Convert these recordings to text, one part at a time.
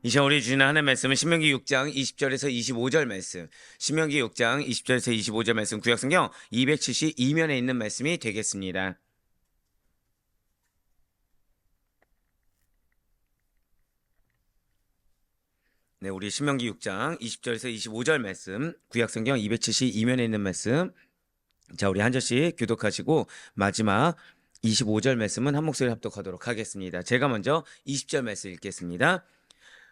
이 시간 우리 주시는 하나님의 말씀은 신명기 6장 20절에서 25절 말씀, 신명기 6장 20절에서 25절 말씀, 구약성경 272면에 있는 말씀이 되겠습니다. 네, 우리 신명기 6장 20절에서 25절 말씀, 구약성경 272면에 있는 말씀. 자, 우리 한 절씩 교독하시고 마지막 25절 말씀은 한 목소리 합독하도록 하겠습니다. 제가 먼저 20절 말씀 읽겠습니다.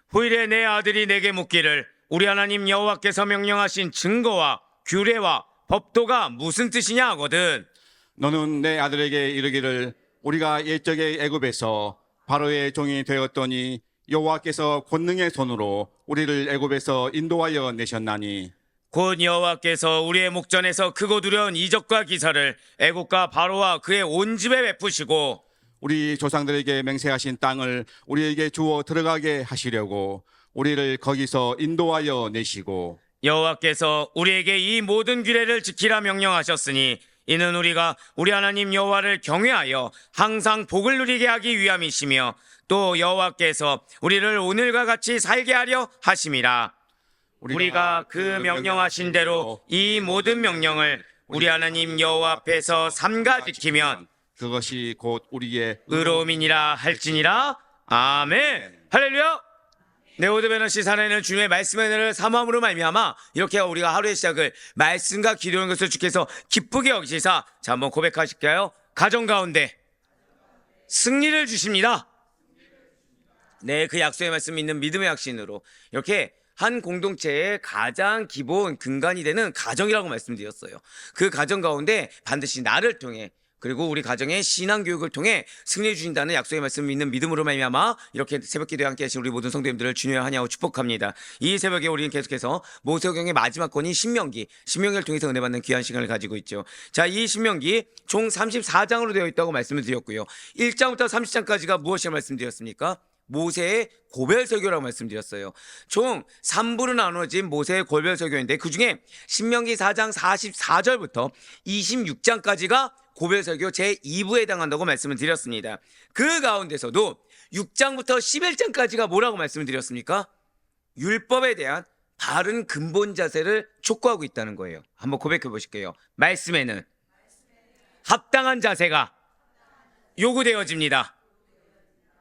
후일에 내 아들이 내게 묻기를 우리 하나님 여호와께서 명령하신 증거와 규례와 법도가 무슨 뜻이냐 하거든. 너는 내 아들에게 이르기를 우리가 옛적에 애굽에서 바로의 종이 되었더니 여호와께서 권능의 손으로 우리를 애굽에서 인도하여 내셨나니 곧 여호와께서 우리의 목전에서 크고 두려운 이적과 기사를 애국과 바로와 그의 온 집에 베푸시고 우리 조상들에게 맹세하신 땅을 우리에게 주어 들어가게 하시려고 우리를 거기서 인도하여 내시고 여호와께서 우리에게 이 모든 규례를 지키라 명령하셨으니 이는 우리가 우리 하나님 여호와를 경외하여 항상 복을 누리게 하기 위함이시며 또 여호와께서 우리를 오늘과 같이 살게 하려 하심이라. 우리가 그 명령하신 대로 이 모든 명령을 우리 하나님 여호와 앞에서 삼가 지키면 그것이 곧 우리의 의로움이니라 할지니라. 아멘. 할렐루야. 네, 오드베너시 살아있는 주님의 말씀의 은혜를 사모함으로 말미암아 이렇게 우리가 하루의 시작을 말씀과 기도하는 것을 주께서 기쁘게 여기시사, 자, 한번 고백하실까요? 가정 가운데 승리를 주십니다. 네, 그 약속의 말씀 있는 믿음의 확신으로 이렇게 한 공동체의 가장 기본 근간이 되는 가정이라고 말씀드렸어요. 그 가정 가운데 반드시 나를 통해 그리고 우리 가정의 신앙교육을 통해 승리해 주신다는 약속의 말씀을 믿는 믿음으로 말미암아 이렇게 새벽 기도에 함께 하신 우리 모든 성도님들을 주님의 환영하고 축복합니다. 이 새벽에 우리는 계속해서 모세오경의 마지막 권인 신명기를 통해서 은혜 받는 귀한 시간을 가지고 있죠. 자, 이 신명기 총 34장으로 되어 있다고 말씀을 드렸고요. 1장부터 30장까지가 무엇이라 말씀드렸습니까? 모세의 고별설교라고 말씀드렸어요. 총 3부로 나누어진 모세의 고별설교인데 그중에 신명기 4장 44절부터 26장까지가 고별설교 제2부에 해당한다고 말씀을 드렸습니다. 그 가운데서도 6장부터 11장까지가 뭐라고 말씀을 드렸습니까? 율법에 대한 바른 근본 자세를 촉구하고 있다는 거예요. 한번 고백해 보실게요. 말씀에는 합당한 자세가 요구되어집니다.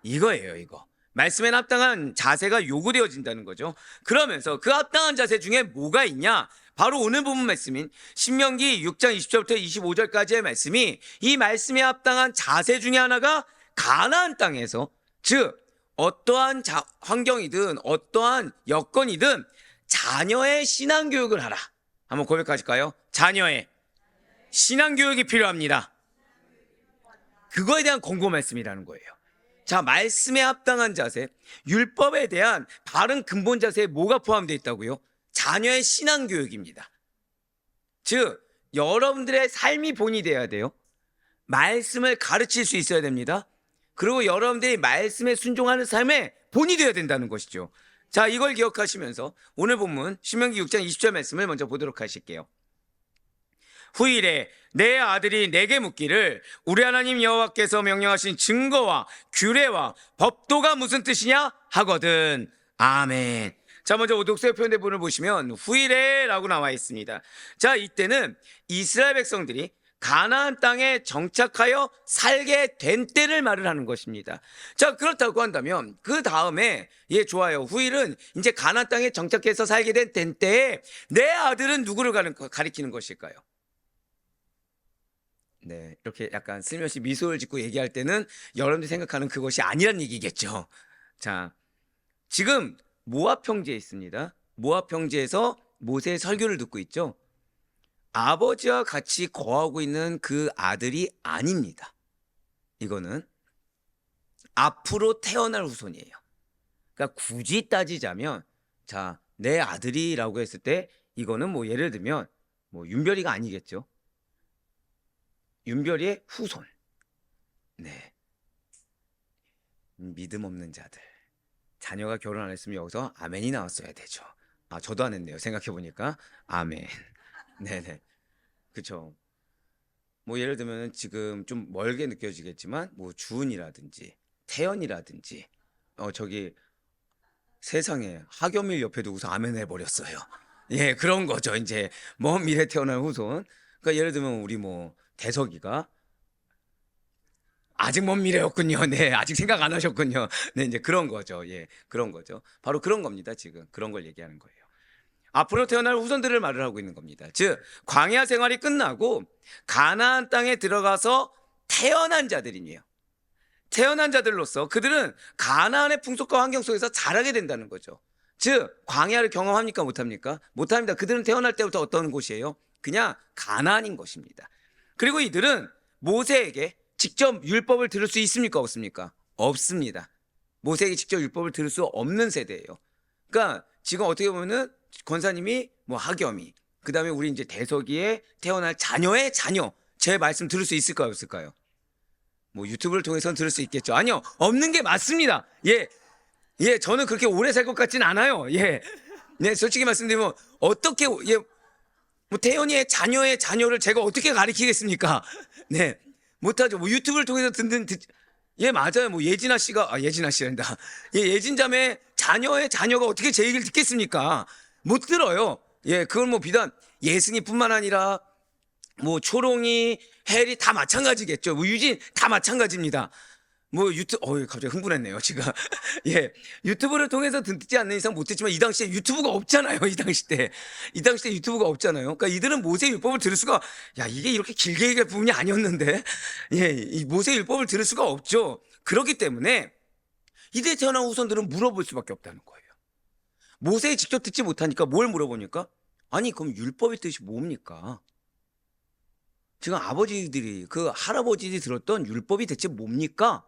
이거예요, 이거. 말씀에 합당한 자세가 요구되어진다는 거죠. 그러면서 그 합당한 자세 중에 뭐가 있냐? 바로 오늘 본문 말씀인 신명기 6장 20절부터 25절까지의 말씀이 이 말씀에 합당한 자세 중에 하나가 가나안 땅에서, 즉 어떠한 환경이든 어떠한 여건이든 자녀의 신앙교육을 하라. 한번 고백하실까요? 자녀의 신앙교육이 필요합니다. 그거에 대한 권고 말씀이라는 거예요. 자, 말씀에 합당한 자세, 율법에 대한 바른 근본 자세에 뭐가 포함되어 있다고요? 자녀의 신앙교육입니다. 즉, 여러분들의 삶이 본이 돼야 돼요. 말씀을 가르칠 수 있어야 됩니다. 그리고 여러분들이 말씀에 순종하는 삶에 본이 되어야 된다는 것이죠. 자, 이걸 기억하시면서 오늘 본문 신명기 6장 20절 말씀을 먼저 보도록 하실게요. 후일에 내 아들이 내게 묻기를 우리 하나님 여호와께서 명령하신 증거와 규례와 법도가 무슨 뜻이냐 하거든. 아멘. 자, 먼저 독서의 표현대본을 보시면 후일에라고 나와 있습니다. 자, 이때는 이스라엘 백성들이 가나안 땅에 정착하여 살게 된 때를 말을 하는 것입니다. 자, 그렇다고 한다면 그 다음에, 예, 좋아요. 후일은 이제 가나안 땅에 정착해서 살게 된 때에 내 아들은 누구를 가리키는 것일까요? 네, 이렇게 약간 슬며시 미소를 짓고 얘기할 때는 여러분들이 생각하는 그것이 아니란 얘기겠죠. 자, 지금 모압 평지에 있습니다. 모압 평지에서 모세의 설교를 듣고 있죠. 아버지와 같이 거하고 있는 그 아들이 아닙니다. 이거는 앞으로 태어날 후손이에요. 그러니까 굳이 따지자면, 자, 내 아들이라고 했을 때 이거는 뭐 예를 들면 뭐 윤별이가 아니겠죠. 윤별이의 후손. 네. 믿음 없는 자들. 자녀가 결혼 안 했으면 여기서 아멘이 나왔어야 되죠. 아, 저도 안 했네요. 생각해보니까. 아멘. 네네. 그쵸. 뭐 예를 들면 지금 좀 멀게 느껴지겠지만 뭐 주은이라든지 태연이라든지 저기 세상에 하겸일 옆에도 우선 아멘 해버렸어요. 예, 그런 거죠. 이제 먼 미래 태어날 후손. 그러니까 예를 들면 우리 뭐 대석이가 아직 먼 미래였군요. 네, 아직 생각 안 하셨군요. 네, 이제 그런 거죠. 예, 그런 거죠. 바로 그런 겁니다. 지금 그런 걸 얘기하는 거예요. 앞으로 태어날 후손들을 말을 하고 있는 겁니다. 즉 광야 생활이 끝나고 가나안 땅에 들어가서 태어난 자들이에요. 태어난 자들로서 그들은 가나안의 풍속과 환경 속에서 자라게 된다는 거죠. 즉 광야를 경험합니까? 못합니까? 못합니다. 그들은 태어날 때부터 어떤 곳이에요? 그냥 가나안인 것입니다. 그리고 이들은 모세에게 직접 율법을 들을 수 있습니까? 없습니까? 없습니다. 모세에게 직접 율법을 들을 수 없는 세대예요. 그러니까 지금 어떻게 보면은 권사님이 뭐 하겸이, 그 다음에 우리 이제 대석이의 태어날 자녀의 자녀, 제 말씀 들을 수 있을까요? 없을까요? 뭐 유튜브를 통해서는 들을 수 있겠죠. 아니요, 없는 게 맞습니다. 예, 예, 저는 그렇게 오래 살 것 같진 않아요. 예, 네, 솔직히 말씀드리면 어떻게 예, 뭐 태연이의 자녀의 자녀를 제가 어떻게 가르치겠습니까? 네, 못하죠. 뭐 유튜브를 통해서 예, 맞아요. 뭐 예진아 씨란다. 예, 예진 자매 자녀의 자녀가 어떻게 제 얘기를 듣겠습니까? 못 들어요. 예, 그건 뭐 비단 예승이뿐만 아니라 뭐 초롱이, 혜리 다 마찬가지겠죠. 뭐 유진 다 마찬가지입니다. 뭐 갑자기 흥분했네요, 지금. 예, 유튜브를 통해서 듣지 않는 이상 못 듣지만 이 당시에 유튜브가 없잖아요. 이 당시 때 유튜브가 없잖아요. 그러니까 이들은 모세 율법을 들을 수가, 야, 이게 이렇게 길게 얘기할 부분이 아니었는데, 예, 이 모세 율법을 들을 수가 없죠. 그렇기 때문에 이들의 태어난 후손들은 물어볼 수밖에 없다는 거예요. 모세에 직접 듣지 못하니까 뭘 물어보니까, 아니 그럼 율법의 뜻이 뭡니까? 지금 아버지들이 그 할아버지들이 들었던 율법이 대체 뭡니까?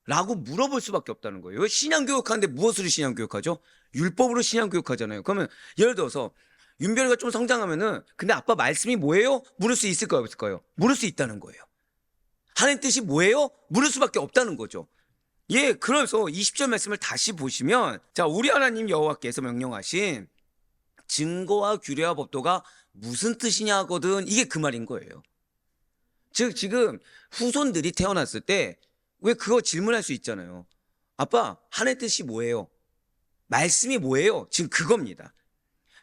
라고 물어볼 수밖에 없다는 거예요. 신앙교육하는데 무엇으로 신앙교육하죠? 율법으로 신앙교육하잖아요. 그러면 예를 들어서 윤별이가 좀 성장하면은 근데 아빠 말씀이 뭐예요? 물을 수 있을까요? 없을까요? 물을 수 있다는 거예요. 하나님 뜻이 뭐예요? 물을 수밖에 없다는 거죠. 예, 그래서 20절 말씀을 다시 보시면, 자, 우리 하나님 여호와께서 명령하신 증거와 규례와 법도가 무슨 뜻이냐거든, 이게 그 말인 거예요. 즉 지금 후손들이 태어났을 때 왜 그거 질문할 수 있잖아요. 아빠, 하나님 뜻이 뭐예요? 말씀이 뭐예요? 지금 그겁니다.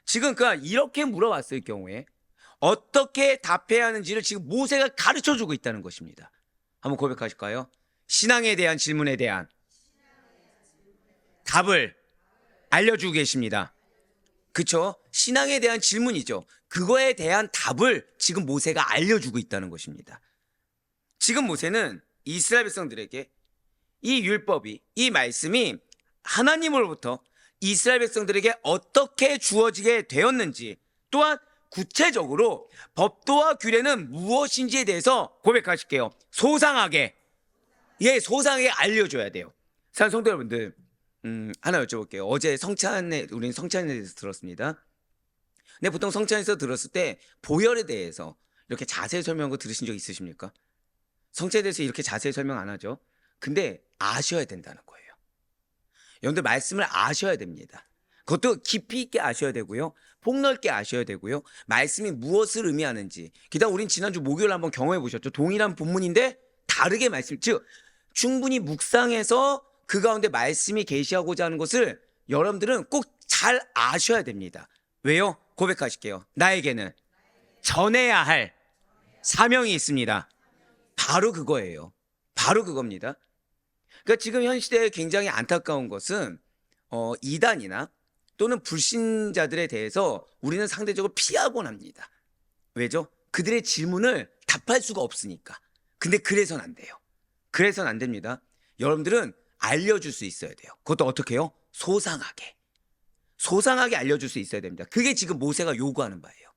지금 그러니까 이렇게 물어봤을 경우에 어떻게 답해야 하는지를 지금 모세가 가르쳐주고 있다는 것입니다. 한번 고백하실까요? 신앙에 대한 질문에 대한 답을 알려주고 계십니다. 그쵸? 신앙에 대한 질문이죠. 그거에 대한 답을 지금 모세가 알려주고 있다는 것입니다. 지금 모세는 이스라엘 백성들에게 이 율법이, 이 말씀이 하나님으로부터 이스라엘 백성들에게 어떻게 주어지게 되었는지, 또한 구체적으로 법도와 규례는 무엇인지에 대해서 고백하실게요. 소상하게, 예, 소상하게 알려줘야 돼요. 사랑하는 성도 여러분들, 하나 여쭤볼게요. 어제 우리는 성찬에 대해서 들었습니다. 근데 보통 성찬에서 들었을 때 보혈에 대해서 이렇게 자세히 설명한 거 들으신 적 있으십니까? 성찬에 대해서 이렇게 자세히 설명 안 하죠. 근데 아셔야 된다는 거예요. 여러분들 말씀을 아셔야 됩니다. 그것도 깊이 있게 아셔야 되고요. 폭넓게 아셔야 되고요. 말씀이 무엇을 의미하는지. 게다가 우린 지난주 목요일 한번 경험해 보셨죠. 동일한 본문인데 다르게 말씀, 즉 충분히 묵상해서 그 가운데 말씀이 계시하고자 하는 것을 여러분들은 꼭 잘 아셔야 됩니다. 왜요? 고백하실게요. 나에게는 전해야 할 사명이 있습니다. 바로 그거예요. 바로 그겁니다. 그러니까 지금 현 시대에 굉장히 안타까운 것은 이단이나 또는 불신자들에 대해서 우리는 상대적으로 피하곤 합니다. 왜죠? 그들의 질문을 답할 수가 없으니까. 근데 그래서는 안 돼요. 그래서는 안 됩니다. 여러분들은 알려줄 수 있어야 돼요. 그것도 어떻게 해요? 소상하게 알려줄 수 있어야 됩니다. 그게 지금 모세가 요구하는 바예요.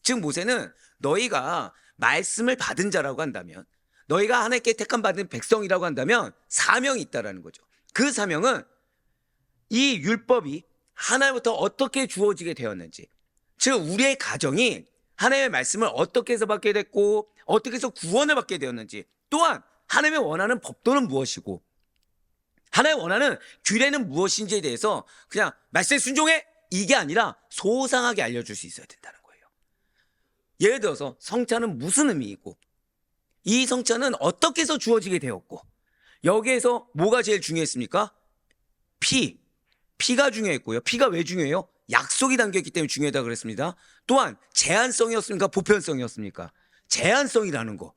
지금 모세는 너희가 말씀을 받은 자라고 한다면, 너희가 하나님께 택함 받은 백성이라고 한다면 사명이 있다라는 거죠. 그 사명은 이 율법이 하나님부터 어떻게 주어지게 되었는지, 즉 우리의 가정이 하나님의 말씀을 어떻게 해서 받게 됐고 어떻게 해서 구원을 받게 되었는지, 또한 하나님의 원하는 법도는 무엇이고 하나님의 원하는 규례는 무엇인지에 대해서 그냥 말씀에 순종해, 이게 아니라 소상하게 알려줄 수 있어야 된다는 거예요. 예를 들어서 성찬은 무슨 의미이고 이 성찬은 어떻게 해서 주어지게 되었고 여기에서 뭐가 제일 중요했습니까? 피, 피가 중요했고요. 피가 왜 중요해요? 약속이 담겨있기 때문에 중요하다고 그랬습니다. 또한 제한성이었습니까? 보편성이었습니까? 제한성이라는 거.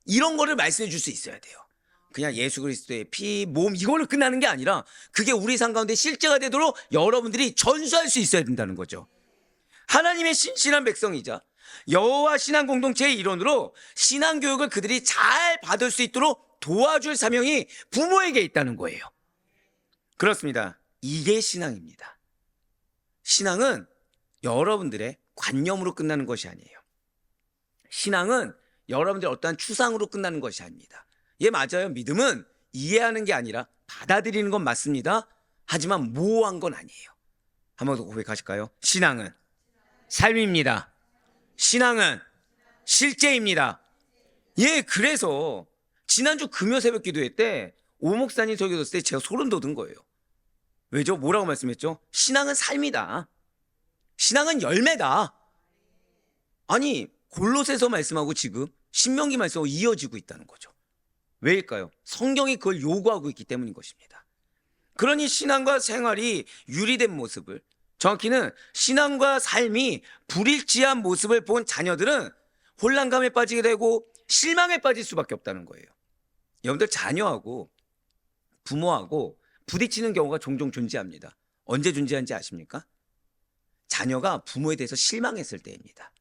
이런 거를 말씀해 줄 수 있어야 돼요. 그냥 예수 그리스도의 피, 몸 이걸로 끝나는 게 아니라 그게 우리 삶 가운데 실제가 되도록 여러분들이 전수할 수 있어야 된다는 거죠. 하나님의 신실한 백성이자 여호와 신앙 공동체의 일원으로 신앙 교육을 그들이 잘 받을 수 있도록 도와줄 사명이 부모에게 있다는 거예요. 그렇습니다. 이게 신앙입니다. 신앙은 여러분들의 관념으로 끝나는 것이 아니에요. 신앙은 여러분들의 어떠한 추상으로 끝나는 것이 아닙니다. 예, 맞아요. 믿음은 이해하는 게 아니라 받아들이는 건 맞습니다. 하지만 모호한 건 아니에요. 한 번 더 고백하실까요? 신앙은 삶입니다. 신앙은 실제입니다. 예, 그래서 지난주 금요 새벽 기도회 때 오 목사님 설교 들었을 때 제가 소름 돋은 거예요. 왜죠? 뭐라고 말씀했죠? 신앙은 삶이다. 신앙은 열매다. 아니, 골로새서 말씀하고 지금 신명기 말씀하고 이어지고 있다는 거죠. 왜일까요? 성경이 그걸 요구하고 있기 때문인 것입니다. 그러니 신앙과 생활이 유리된 모습을, 정확히는 신앙과 삶이 불일치한 모습을 본 자녀들은 혼란감에 빠지게 되고 실망에 빠질 수밖에 없다는 거예요. 여러분들 자녀하고 부모하고 부딪히는 경우가 종종 존재합니다. 언제 존재하는지 아십니까? 자녀가 부모에 대해서 실망했을 때입니다.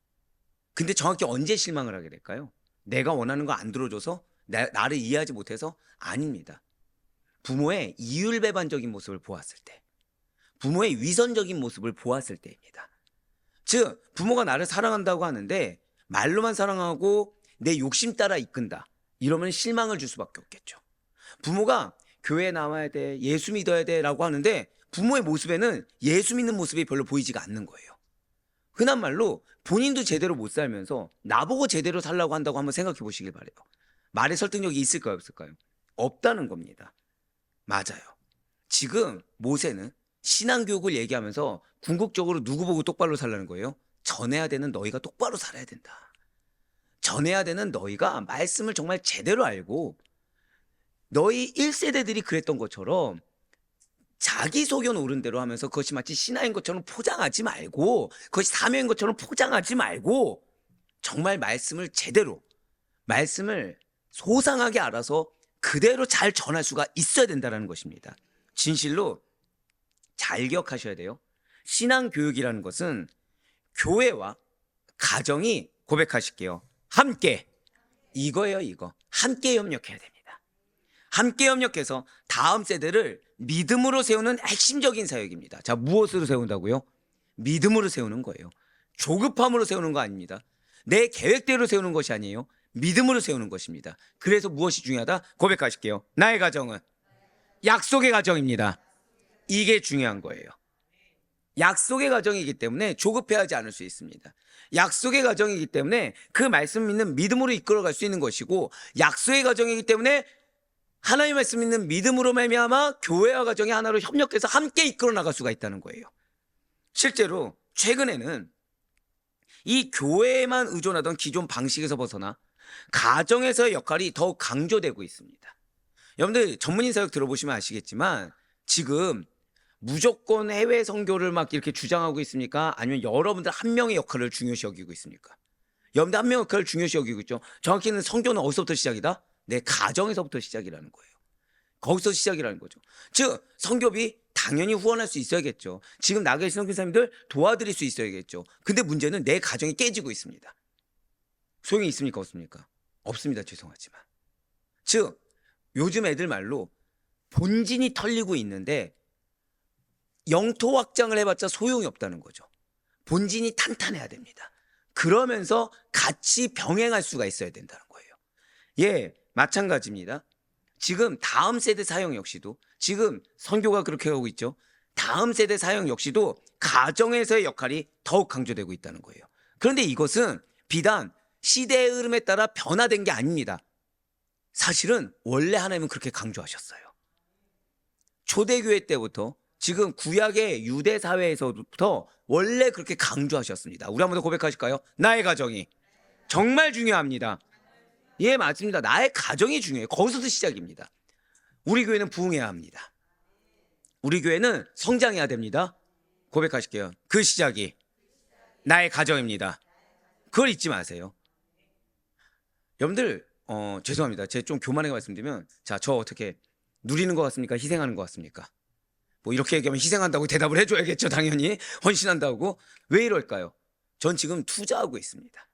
근데 정확히 언제 실망을 하게 될까요? 내가 원하는 거 안 들어줘서? 나를 이해하지 못해서? 아닙니다. 부모의 이율배반적인 모습을 보았을 때, 부모의 위선적인 모습을 보았을 때입니다. 즉, 부모가 나를 사랑한다고 하는데 말로만 사랑하고 내 욕심 따라 이끈다. 이러면 실망을 줄 수밖에 없겠죠. 부모가 교회에 나와야 돼, 예수 믿어야 돼 라고 하는데 부모의 모습에는 예수 믿는 모습이 별로 보이지가 않는 거예요. 흔한 말로 본인도 제대로 못 살면서 나보고 제대로 살라고 한다고 한번 생각해 보시길 바래요. 말의 설득력이 있을까요, 없을까요? 없다는 겁니다. 맞아요. 지금 모세는 신앙교육을 얘기하면서 궁극적으로 누구 보고 똑바로 살라는 거예요? 전해야 되는 너희가 똑바로 살아야 된다. 전해야 되는 너희가 말씀을 정말 제대로 알고, 너희 1세대들이 그랬던 것처럼 자기 소견 옳은 대로 하면서 그것이 마치 신화인 것처럼 포장하지 말고, 그것이 사명인 것처럼 포장하지 말고, 정말 말씀을 제대로, 말씀을 소상하게 알아서 그대로 잘 전할 수가 있어야 된다는 것입니다. 진실로 잘 기억하셔야 돼요. 신앙교육이라는 것은 교회와 가정이, 고백하실게요, 함께, 이거예요. 이거 함께 협력해야 됩니다. 함께 협력해서 다음 세대를 믿음으로 세우는 핵심적인 사역입니다. 자, 무엇으로 세운다고요? 믿음으로 세우는 거예요. 조급함으로 세우는 거 아닙니다. 내 계획대로 세우는 것이 아니에요. 믿음으로 세우는 것입니다. 그래서 무엇이 중요하다? 고백하실게요. 나의 가정은 약속의 가정입니다. 이게 중요한 거예요. 약속의 가정이기 때문에 조급해하지 않을 수 있습니다. 약속의 가정이기 때문에 그 말씀 믿는 믿음으로 이끌어갈 수 있는 것이고, 약속의 가정이기 때문에 하나님의 말씀 믿는 믿음으로 말미암아 교회와 가정이 하나로 협력해서 함께 이끌어 나갈 수가 있다는 거예요. 실제로 최근에는 이 교회에만 의존하던 기존 방식에서 벗어나 가정에서의 역할이 더욱 강조되고 있습니다. 여러분들 전문인 사역 들어보시면 아시겠지만 지금 무조건 해외 선교를 막 이렇게 주장하고 있습니까? 아니면 여러분들 한 명의 역할을 중요시 여기고 있습니까? 여러분들 한 명의 역할을 중요시 여기고 있죠. 정확히는 선교는 어디서부터 시작이다? 내 가정에서부터 시작이라는 거예요. 거기서 시작이라는 거죠. 즉 선교비 당연히 후원할 수 있어야겠죠. 지금 나가 계신 선교사님들 도와드릴 수 있어야겠죠. 근데 문제는 내 가정이 깨지고 있습니다. 소용이 있습니까? 없습니까? 없습니다. 죄송하지만. 즉 요즘 애들 말로 본진이 털리고 있는데 영토 확장을 해봤자 소용이 없다는 거죠. 본진이 탄탄해야 됩니다. 그러면서 같이 병행할 수가 있어야 된다는 거예요. 예, 마찬가지입니다. 지금 다음 세대 사역 역시도, 지금 선교가 그렇게 하고 있죠. 다음 세대 사역 역시도 가정에서의 역할이 더욱 강조되고 있다는 거예요. 그런데 이것은 비단 시대의 흐름에 따라 변화된 게 아닙니다. 사실은 원래 하나님은 그렇게 강조하셨어요. 초대교회 때부터 지금 구약의 유대 사회에서부터 원래 그렇게 강조하셨습니다. 우리 한번 더 고백하실까요? 나의 가정이 정말 중요합니다. 예, 맞습니다. 나의 가정이 중요해요. 거기서도 시작입니다. 우리 교회는 부흥해야 합니다. 우리 교회는 성장해야 됩니다. 고백하실게요. 그 시작이 나의 가정입니다. 그걸 잊지 마세요. 여러분들 죄송합니다. 제가 좀 교만하게 말씀드리면 자, 저 어떻게 누리는 것 같습니까? 희생하는 것 같습니까? 뭐 이렇게 얘기하면 희생한다고 대답을 해줘야겠죠. 당연히 헌신한다고. 왜 이럴까요? 전 지금 투자하고 있습니다.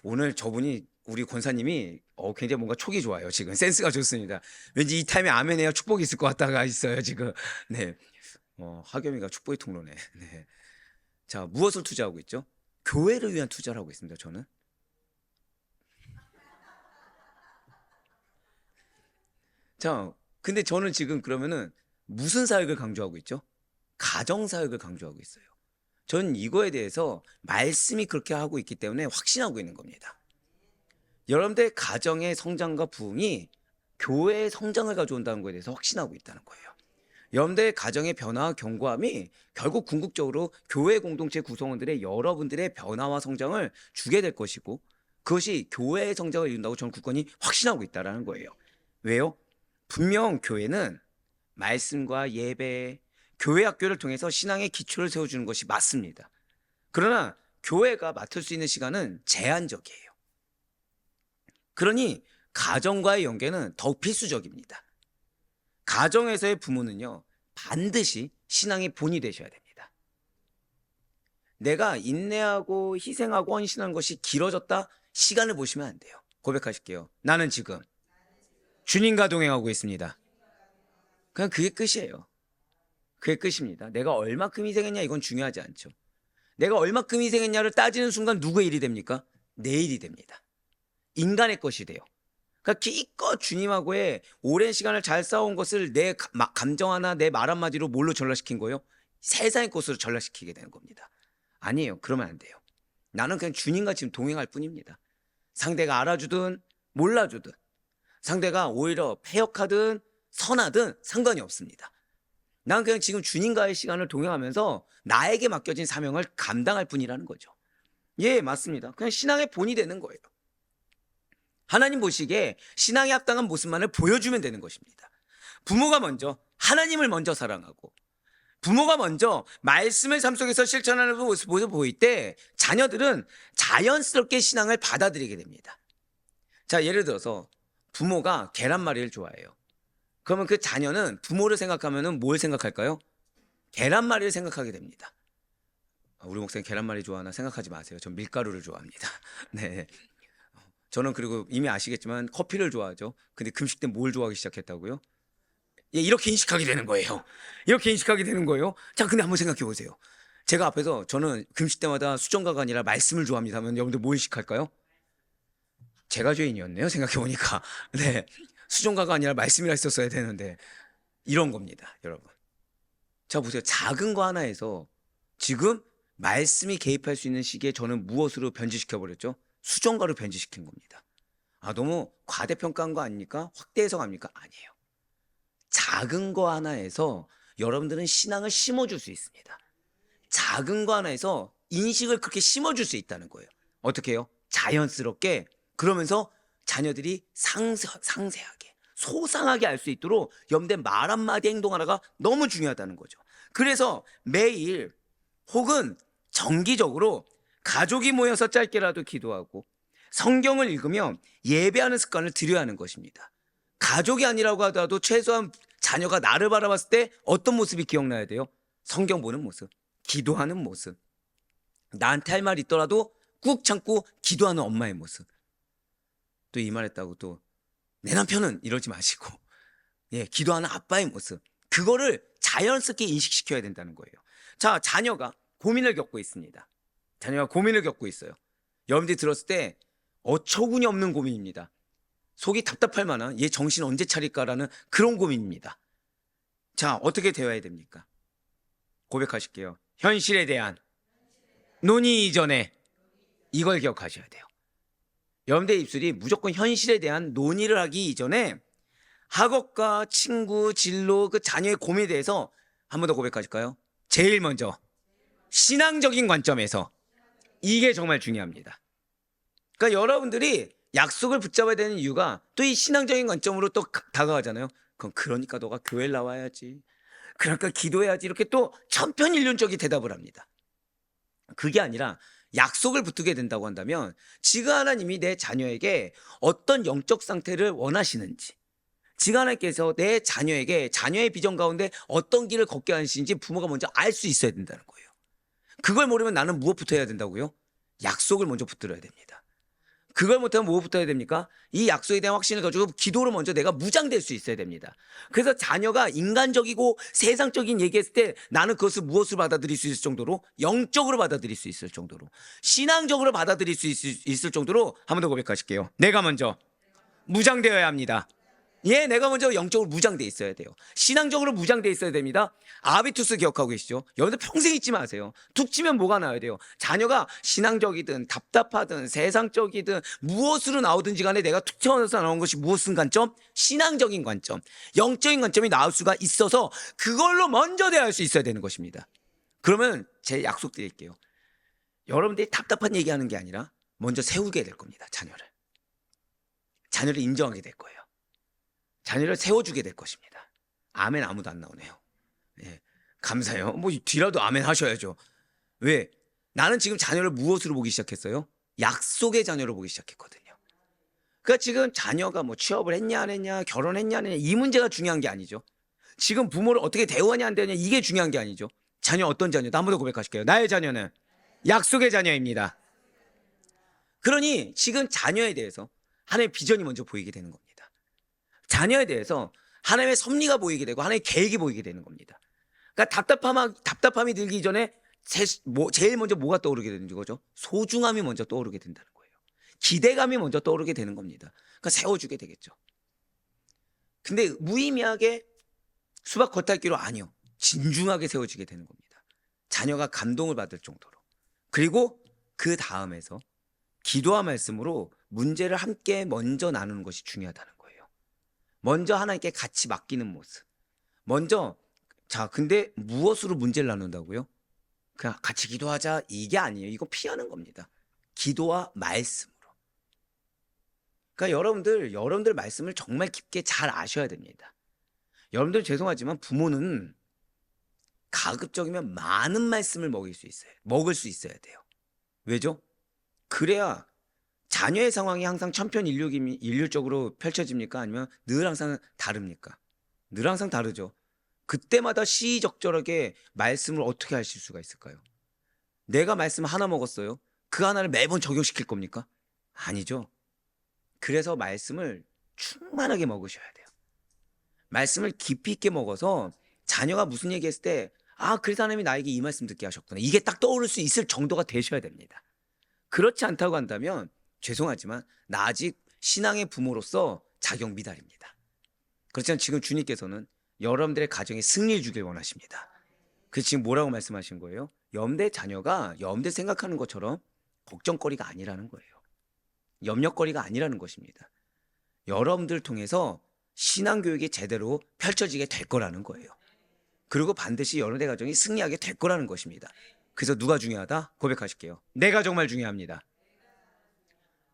오늘 저분이 우리 권사님이 굉장히 뭔가 촉이 좋아요. 지금 센스가 좋습니다. 왠지 이 타임에 아멘 해야 축복이 있을 것 같다가 있어요. 지금. 네. 하겸이가 축복의 통로네. 네. 자, 무엇을 투자하고 있죠? 교회를 위한 투자를 하고 있습니다. 저는. 자, 근데 저는 지금 그러면은 무슨 사역을 강조하고 있죠? 가정 사역을 강조하고 있어요. 저는 이거에 대해서 말씀이 그렇게 하고 있기 때문에 확신하고 있는 겁니다. 여러분들 가정의 성장과 부흥이 교회의 성장을 가져온다는 것에 대해서 확신하고 있다는 거예요. 여러분들 가정의 변화와 견고함이 결국 궁극적으로 교회 공동체 구성원들의 여러분들의 변화와 성장을 주게 될 것이고 그것이 교회의 성장을 이룬다고 저는 굳건히 확신하고 있다는 거예요. 왜요? 분명 교회는 말씀과 예배, 교회 학교를 통해서 신앙의 기초를 세워주는 것이 맞습니다. 그러나 교회가 맡을 수 있는 시간은 제한적이에요. 그러니 가정과의 연계는 더욱 필수적입니다. 가정에서의 부모는요, 반드시 신앙의 본이 되셔야 됩니다. 내가 인내하고 희생하고 헌신하는 것이 길어졌다? 시간을 보시면 안 돼요. 고백하실게요. 나는 지금 주님과 동행하고 있습니다. 그냥 그게 끝이에요. 그게 끝입니다. 내가 얼마큼 희생했냐 이건 중요하지 않죠. 내가 얼마큼 희생했냐를 따지는 순간 누구의 일이 됩니까? 내 일이 됩니다. 인간의 것이 돼요. 그러니까 기껏 주님하고의 오랜 시간을 잘 싸운 것을 내 감정 하나 내 말 한마디로 뭘로 전락시킨 거예요? 세상의 것으로 전락시키게 되는 겁니다. 아니에요. 그러면 안 돼요. 나는 그냥 주님과 지금 동행할 뿐입니다. 상대가 알아주든 몰라주든 상대가 오히려 패역하든 선하든 상관이 없습니다. 난 그냥 지금 주님과의 시간을 동행하면서 나에게 맡겨진 사명을 감당할 뿐이라는 거죠. 예, 맞습니다. 그냥 신앙의 본이 되는 거예요. 하나님 보시기에 신앙에 합당한 모습만을 보여주면 되는 것입니다. 부모가 먼저 하나님을 먼저 사랑하고 부모가 먼저 말씀을 삶 속에서 실천하는 모습을 보일 때 자녀들은 자연스럽게 신앙을 받아들이게 됩니다. 자, 예를 들어서 부모가 계란말이를 좋아해요. 그러면 그 자녀는 부모를 생각하면 뭘 생각할까요? 계란말이를 생각하게 됩니다. 우리 목사님 계란말이 좋아하나 생각하지 마세요. 전 밀가루를 좋아합니다. 네. 저는 그리고 이미 아시겠지만 커피를 좋아하죠. 근데 금식 때 뭘 좋아하기 시작했다고요? 예, 이렇게 인식하게 되는 거예요. 이렇게 인식하게 되는 거예요. 자, 근데 한번 생각해 보세요. 제가 앞에서 저는 금식 때마다 수정가가 아니라 말씀을 좋아합니다 하면 여러분들 뭐 인식할까요? 제가 죄인이었네요. 생각해 보니까. 네. 수정가가 아니라 말씀이라 했었어야 되는데 이런 겁니다, 여러분. 자, 보세요. 작은 거 하나에서 지금 말씀이 개입할 수 있는 시기에 저는 무엇으로 변질시켜 버렸죠? 수정가로 변질시킨 겁니다. 아, 너무 과대평가한 거 아닙니까? 확대 해석합니까? 아니에요. 작은 거 하나에서 여러분들은 신앙을 심어줄 수 있습니다. 작은 거 하나에서 인식을 그렇게 심어줄 수 있다는 거예요. 어떻게 해요? 자연스럽게. 그러면서 자녀들이 상세하게 소상하게 알 수 있도록 여러분들 말 한마디 행동 하나가 너무 중요하다는 거죠. 그래서 매일 혹은 정기적으로 가족이 모여서 짧게라도 기도하고 성경을 읽으며 예배하는 습관을 들여야 하는 것입니다. 가족이 아니라고 하더라도 최소한 자녀가 나를 바라봤을 때 어떤 모습이 기억나야 돼요? 성경 보는 모습, 기도하는 모습. 나한테 할 말 있더라도 꾹 참고 기도하는 엄마의 모습. 또 이 말 했다고 또 내 남편은 이러지 마시고, 예, 기도하는 아빠의 모습. 그거를 자연스럽게 인식시켜야 된다는 거예요. 자, 자녀가 고민을 겪고 있습니다. 자녀가 고민을 겪고 있어요. 여러분들이 들었을 때 어처구니 없는 고민입니다. 속이 답답할 만한 얘 정신 언제 차릴까라는 그런 고민입니다. 자, 어떻게 대화해야 됩니까? 고백하실게요. 현실에 대한 논의 이전에 이걸 기억하셔야 돼요. 여러분들의 입술이 무조건 현실에 대한 논의를 하기 이전에 학업과 친구, 진로, 그 자녀의 고민에 대해서 한 번 더 고백하실까요? 제일 먼저 신앙적인 관점에서 이게 정말 중요합니다. 그러니까 여러분들이 약속을 붙잡아야 되는 이유가 또 이 신앙적인 관점으로 또 다가가잖아요. 그러니까 너가 교회를 나와야지. 그러니까 기도해야지. 이렇게 또 천편일률적인 대답을 합니다. 그게 아니라 약속을 붙들게 된다고 한다면 지금 하나님이 내 자녀에게 어떤 영적 상태를 원하시는지, 지금 하나님께서 내 자녀에게 자녀의 비전 가운데 어떤 길을 걷게 하시는지 부모가 먼저 알 수 있어야 된다는 거예요. 그걸 모르면 나는 무엇부터 해야 된다고요? 약속을 먼저 붙들어야 됩니다. 그걸 못하면 무엇부터 해야 됩니까? 이 약속에 대한 확신을 가지고 기도로 먼저 내가 무장될 수 있어야 됩니다. 그래서 자녀가 인간적이고 세상적인 얘기했을 때 나는 그것을 무엇으로 받아들일 수 있을 정도로, 영적으로 받아들일 수 있을 정도로, 신앙적으로 받아들일 수 있을 정도로 한 번 더 고백하실게요. 내가 먼저 무장되어야 합니다. 예, 내가 먼저 영적으로 무장돼 있어야 돼요. 신앙적으로 무장돼 있어야 됩니다. 아비투스 기억하고 계시죠? 여러분들 평생 잊지 마세요. 툭 치면 뭐가 나와야 돼요? 자녀가 신앙적이든 답답하든 세상적이든 무엇으로 나오든지 간에 내가 툭 튀어나와서 나온 것이 무엇은 관점? 신앙적인 관점, 영적인 관점이 나올 수가 있어서 그걸로 먼저 대할 수 있어야 되는 것입니다. 그러면 제 약속 드릴게요. 여러분들이 답답한 얘기하는 게 아니라 먼저 세우게 될 겁니다. 자녀를 인정하게 될 거예요. 자녀를 세워주게 될 것입니다. 아멘. 아무도 안 나오네요. 예, 감사해요. 뭐 뒤라도 아멘 하셔야죠. 왜? 나는 지금 자녀를 무엇으로 보기 시작했어요? 약속의 자녀로 보기 시작했거든요. 그러니까 지금 자녀가 뭐 취업을 했냐 안 했냐, 결혼했냐 안 했냐, 이 문제가 중요한 게 아니죠. 지금 부모를 어떻게 대우하냐 안 대우하냐, 이게 중요한 게 아니죠. 자녀 어떤 자녀다? 한 번 더 고백하실게요. 나의 자녀는 약속의 자녀입니다. 그러니 지금 자녀에 대해서 하나님의 비전이 먼저 보이게 되는 겁니다. 자녀에 대해서 하나님의 섭리가 보이게 되고 하나님의 계획이 보이게 되는 겁니다. 그러니까 답답함이 들기 전에 제일 먼저 뭐가 떠오르게 되는 거죠? 소중함이 먼저 떠오르게 된다는 거예요. 기대감이 먼저 떠오르게 되는 겁니다. 그러니까 세워주게 되겠죠. 근데 무의미하게 수박 겉핥기로 아니요. 진중하게 세워지게 되는 겁니다. 자녀가 감동을 받을 정도로. 그리고 그 다음에서 기도와 말씀으로 문제를 함께 먼저 나누는 것이 중요하다는 거예요. 먼저 하나님께 같이 맡기는 모습. 먼저 근데 무엇으로 문제를 나눈다고요? 그냥 같이 기도하자 이게 아니에요. 이거 피하는 겁니다. 기도와 말씀으로. 그러니까 여러분들 말씀을 정말 깊게 잘 아셔야 됩니다. 여러분들 죄송하지만 부모는 가급적이면 많은 말씀을 먹을 수 있어야 돼요. 왜죠? 그래야 자녀의 상황이 항상 천편일률적으로 펼쳐집니까? 아니면 늘 항상 다릅니까? 늘 항상 다르죠. 그때마다 시의적절하게 말씀을 어떻게 하실 수가 있을까요? 내가 말씀 하나 먹었어요. 그 하나를 매번 적용시킬 겁니까? 아니죠. 그래서 말씀을 충만하게 먹으셔야 돼요. 말씀을 깊이 있게 먹어서 자녀가 무슨 얘기했을 때 그래서 하나님이 나에게 이 말씀 듣게 하셨구나. 이게 딱 떠오를 수 있을 정도가 되셔야 됩니다. 그렇지 않다고 한다면 죄송하지만 나 아직 신앙의 부모로서 자격 미달입니다. 그렇지만 지금 주님께서는 여러분들의 가정에 승리를 주길 원하십니다. 그래서 지금 뭐라고 말씀하신 거예요? 여러분들의 자녀가 여러분들 생각하는 것처럼 걱정거리가 아니라는 거예요. 염려거리가 아니라는 것입니다. 여러분들 통해서 신앙교육이 제대로 펼쳐지게 될 거라는 거예요. 그리고 반드시 여러분의 가정이 승리하게 될 거라는 것입니다. 그래서 누가 중요하다? 고백하실게요. 내가 정말 중요합니다.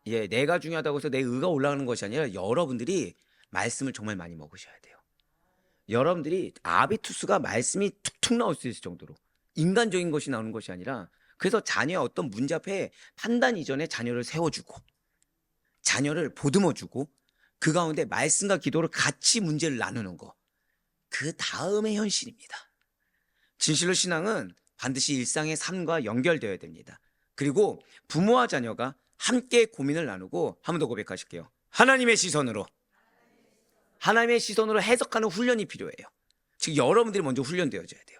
예, 내가 중요하다고 해서 내 의가 올라가는 것이 아니라 여러분들이 말씀을 정말 많이 먹으셔야 돼요. 여러분들이 아비투스가 말씀이 툭툭 나올 수 있을 정도로 인간적인 것이 나오는 것이 아니라, 그래서 자녀의 어떤 문제 앞에 판단 이전에 자녀를 세워주고 자녀를 보듬어주고 그 가운데 말씀과 기도를 같이 문제를 나누는 거, 그 다음의 현실입니다. 진실로 신앙은 반드시 일상의 삶과 연결되어야 됩니다. 그리고 부모와 자녀가 함께 고민을 나누고, 한 번 더 고백하실게요. 하나님의 시선으로 해석하는 훈련이 필요해요. 즉 여러분들이 먼저 훈련되어져야 돼요.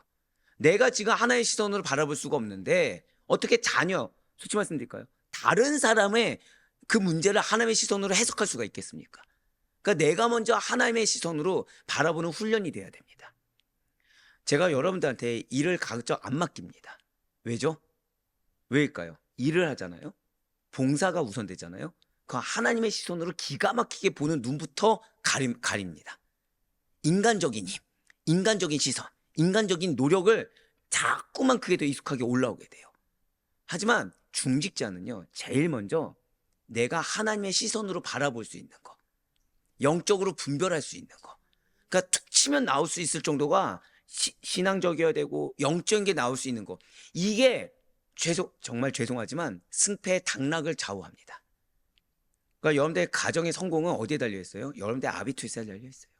내가 지금 하나의 시선으로 바라볼 수가 없는데 어떻게 자녀, 솔직히 말씀드릴까요? 다른 사람의 그 문제를 하나님의 시선으로 해석할 수가 있겠습니까? 그러니까 내가 먼저 하나님의 시선으로 바라보는 훈련이 돼야 됩니다. 제가 여러분들한테 일을 가급적 안 맡깁니다. 왜죠? 왜일까요? 일을 하잖아요. 봉사가 우선되잖아요. 그 하나님의 시선으로 기가 막히게 보는 눈부터 가립니다. 인간적인 힘, 인간적인 시선, 인간적인 노력을 자꾸만 그게 더 익숙하게 올라오게 돼요. 하지만 중직자는요, 제일 먼저 내가 하나님의 시선으로 바라볼 수 있는 거, 영적으로 분별할 수 있는 거, 그러니까 툭 치면 나올 수 있을 정도가 신앙적이어야 되고 영적인 게 나올 수 있는 거. 이게 정말 죄송하지만 승패의 당락을 좌우합니다. 그러니까 여러분들의 가정의 성공은 어디에 달려 있어요? 여러분들의 아비투스에 달려 있어요.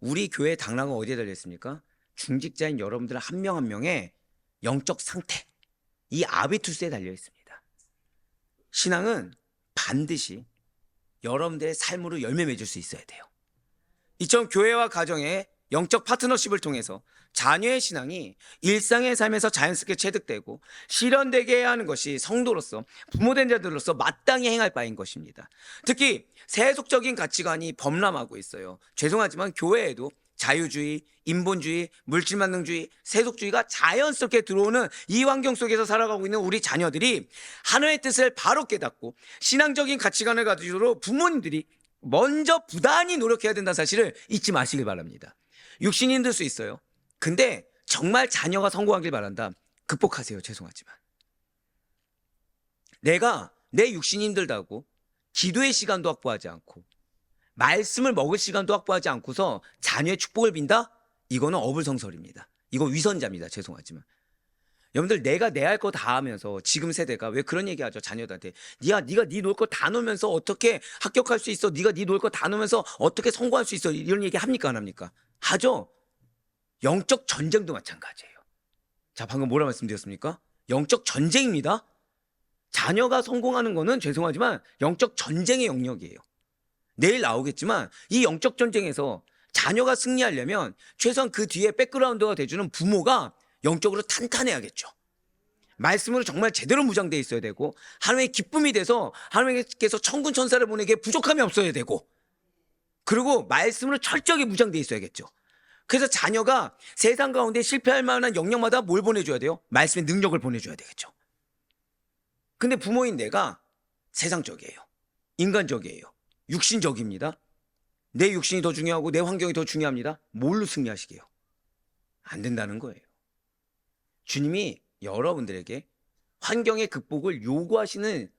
우리 교회의 당락은 어디에 달려 있습니까? 중직자인 여러분들 한 명 한 명의 영적 상태, 이 아비투스에 달려 있습니다. 신앙은 반드시 여러분들의 삶으로 열매 맺을 수 있어야 돼요. 이처럼 교회와 가정의 영적 파트너십을 통해서 자녀의 신앙이 일상의 삶에서 자연스럽게 체득되고 실현되게 해야 하는 것이 성도로서 부모된 자들로서 마땅히 행할 바인 것입니다. 특히 세속적인 가치관이 범람하고 있어요. 죄송하지만 교회에도 자유주의, 인본주의, 물질만능주의, 세속주의가 자연스럽게 들어오는 이 환경 속에서 살아가고 있는 우리 자녀들이 하나님의 뜻을 바로 깨닫고 신앙적인 가치관을 가지도록 부모님들이 먼저 부단히 노력해야 된다는 사실을 잊지 마시길 바랍니다. 육신이 힘들 수 있어요. 근데 정말 자녀가 성공하길 바란다. 극복하세요. 죄송하지만. 내가 내 육신이 힘들다고 기도의 시간도 확보하지 않고 말씀을 먹을 시간도 확보하지 않고서 자녀의 축복을 빈다? 이거는 어불성설입니다. 이거 위선자입니다. 죄송하지만. 여러분들 내가 내 할 거 다 하면서 지금 세대가 왜 그런 얘기하죠? 자녀들한테 네가 네 놀 거 다 놓으면서 어떻게 합격할 수 있어? 네가 네 놀 거 다 놓으면서 어떻게 성공할 수 있어? 이런 얘기 합니까? 안 합니까? 하죠. 영적 전쟁도 마찬가지예요. 자, 방금 뭐라 말씀드렸습니까? 영적 전쟁입니다. 자녀가 성공하는 거는 죄송하지만 영적 전쟁의 영역이에요. 내일 나오겠지만 이 영적 전쟁에서 자녀가 승리하려면 최소한 그 뒤에 백그라운드가 돼주는 부모가 영적으로 탄탄해야겠죠. 말씀으로 정말 제대로 무장되어 있어야 되고 하나님의 기쁨이 돼서 하나님께서 천군 천사를 보내기에 부족함이 없어야 되고 그리고 말씀으로 철저하게 무장되어 있어야겠죠. 그래서 자녀가 세상 가운데 실패할 만한 영역마다 뭘 보내줘야 돼요? 말씀의 능력을 보내줘야 되겠죠. 근데 부모인 내가 세상적이에요. 인간적이에요. 육신적입니다. 내 육신이 더 중요하고 내 환경이 더 중요합니다. 뭘로 승리하시게요? 안 된다는 거예요. 주님이 여러분들에게 환경의 극복을 요구하시는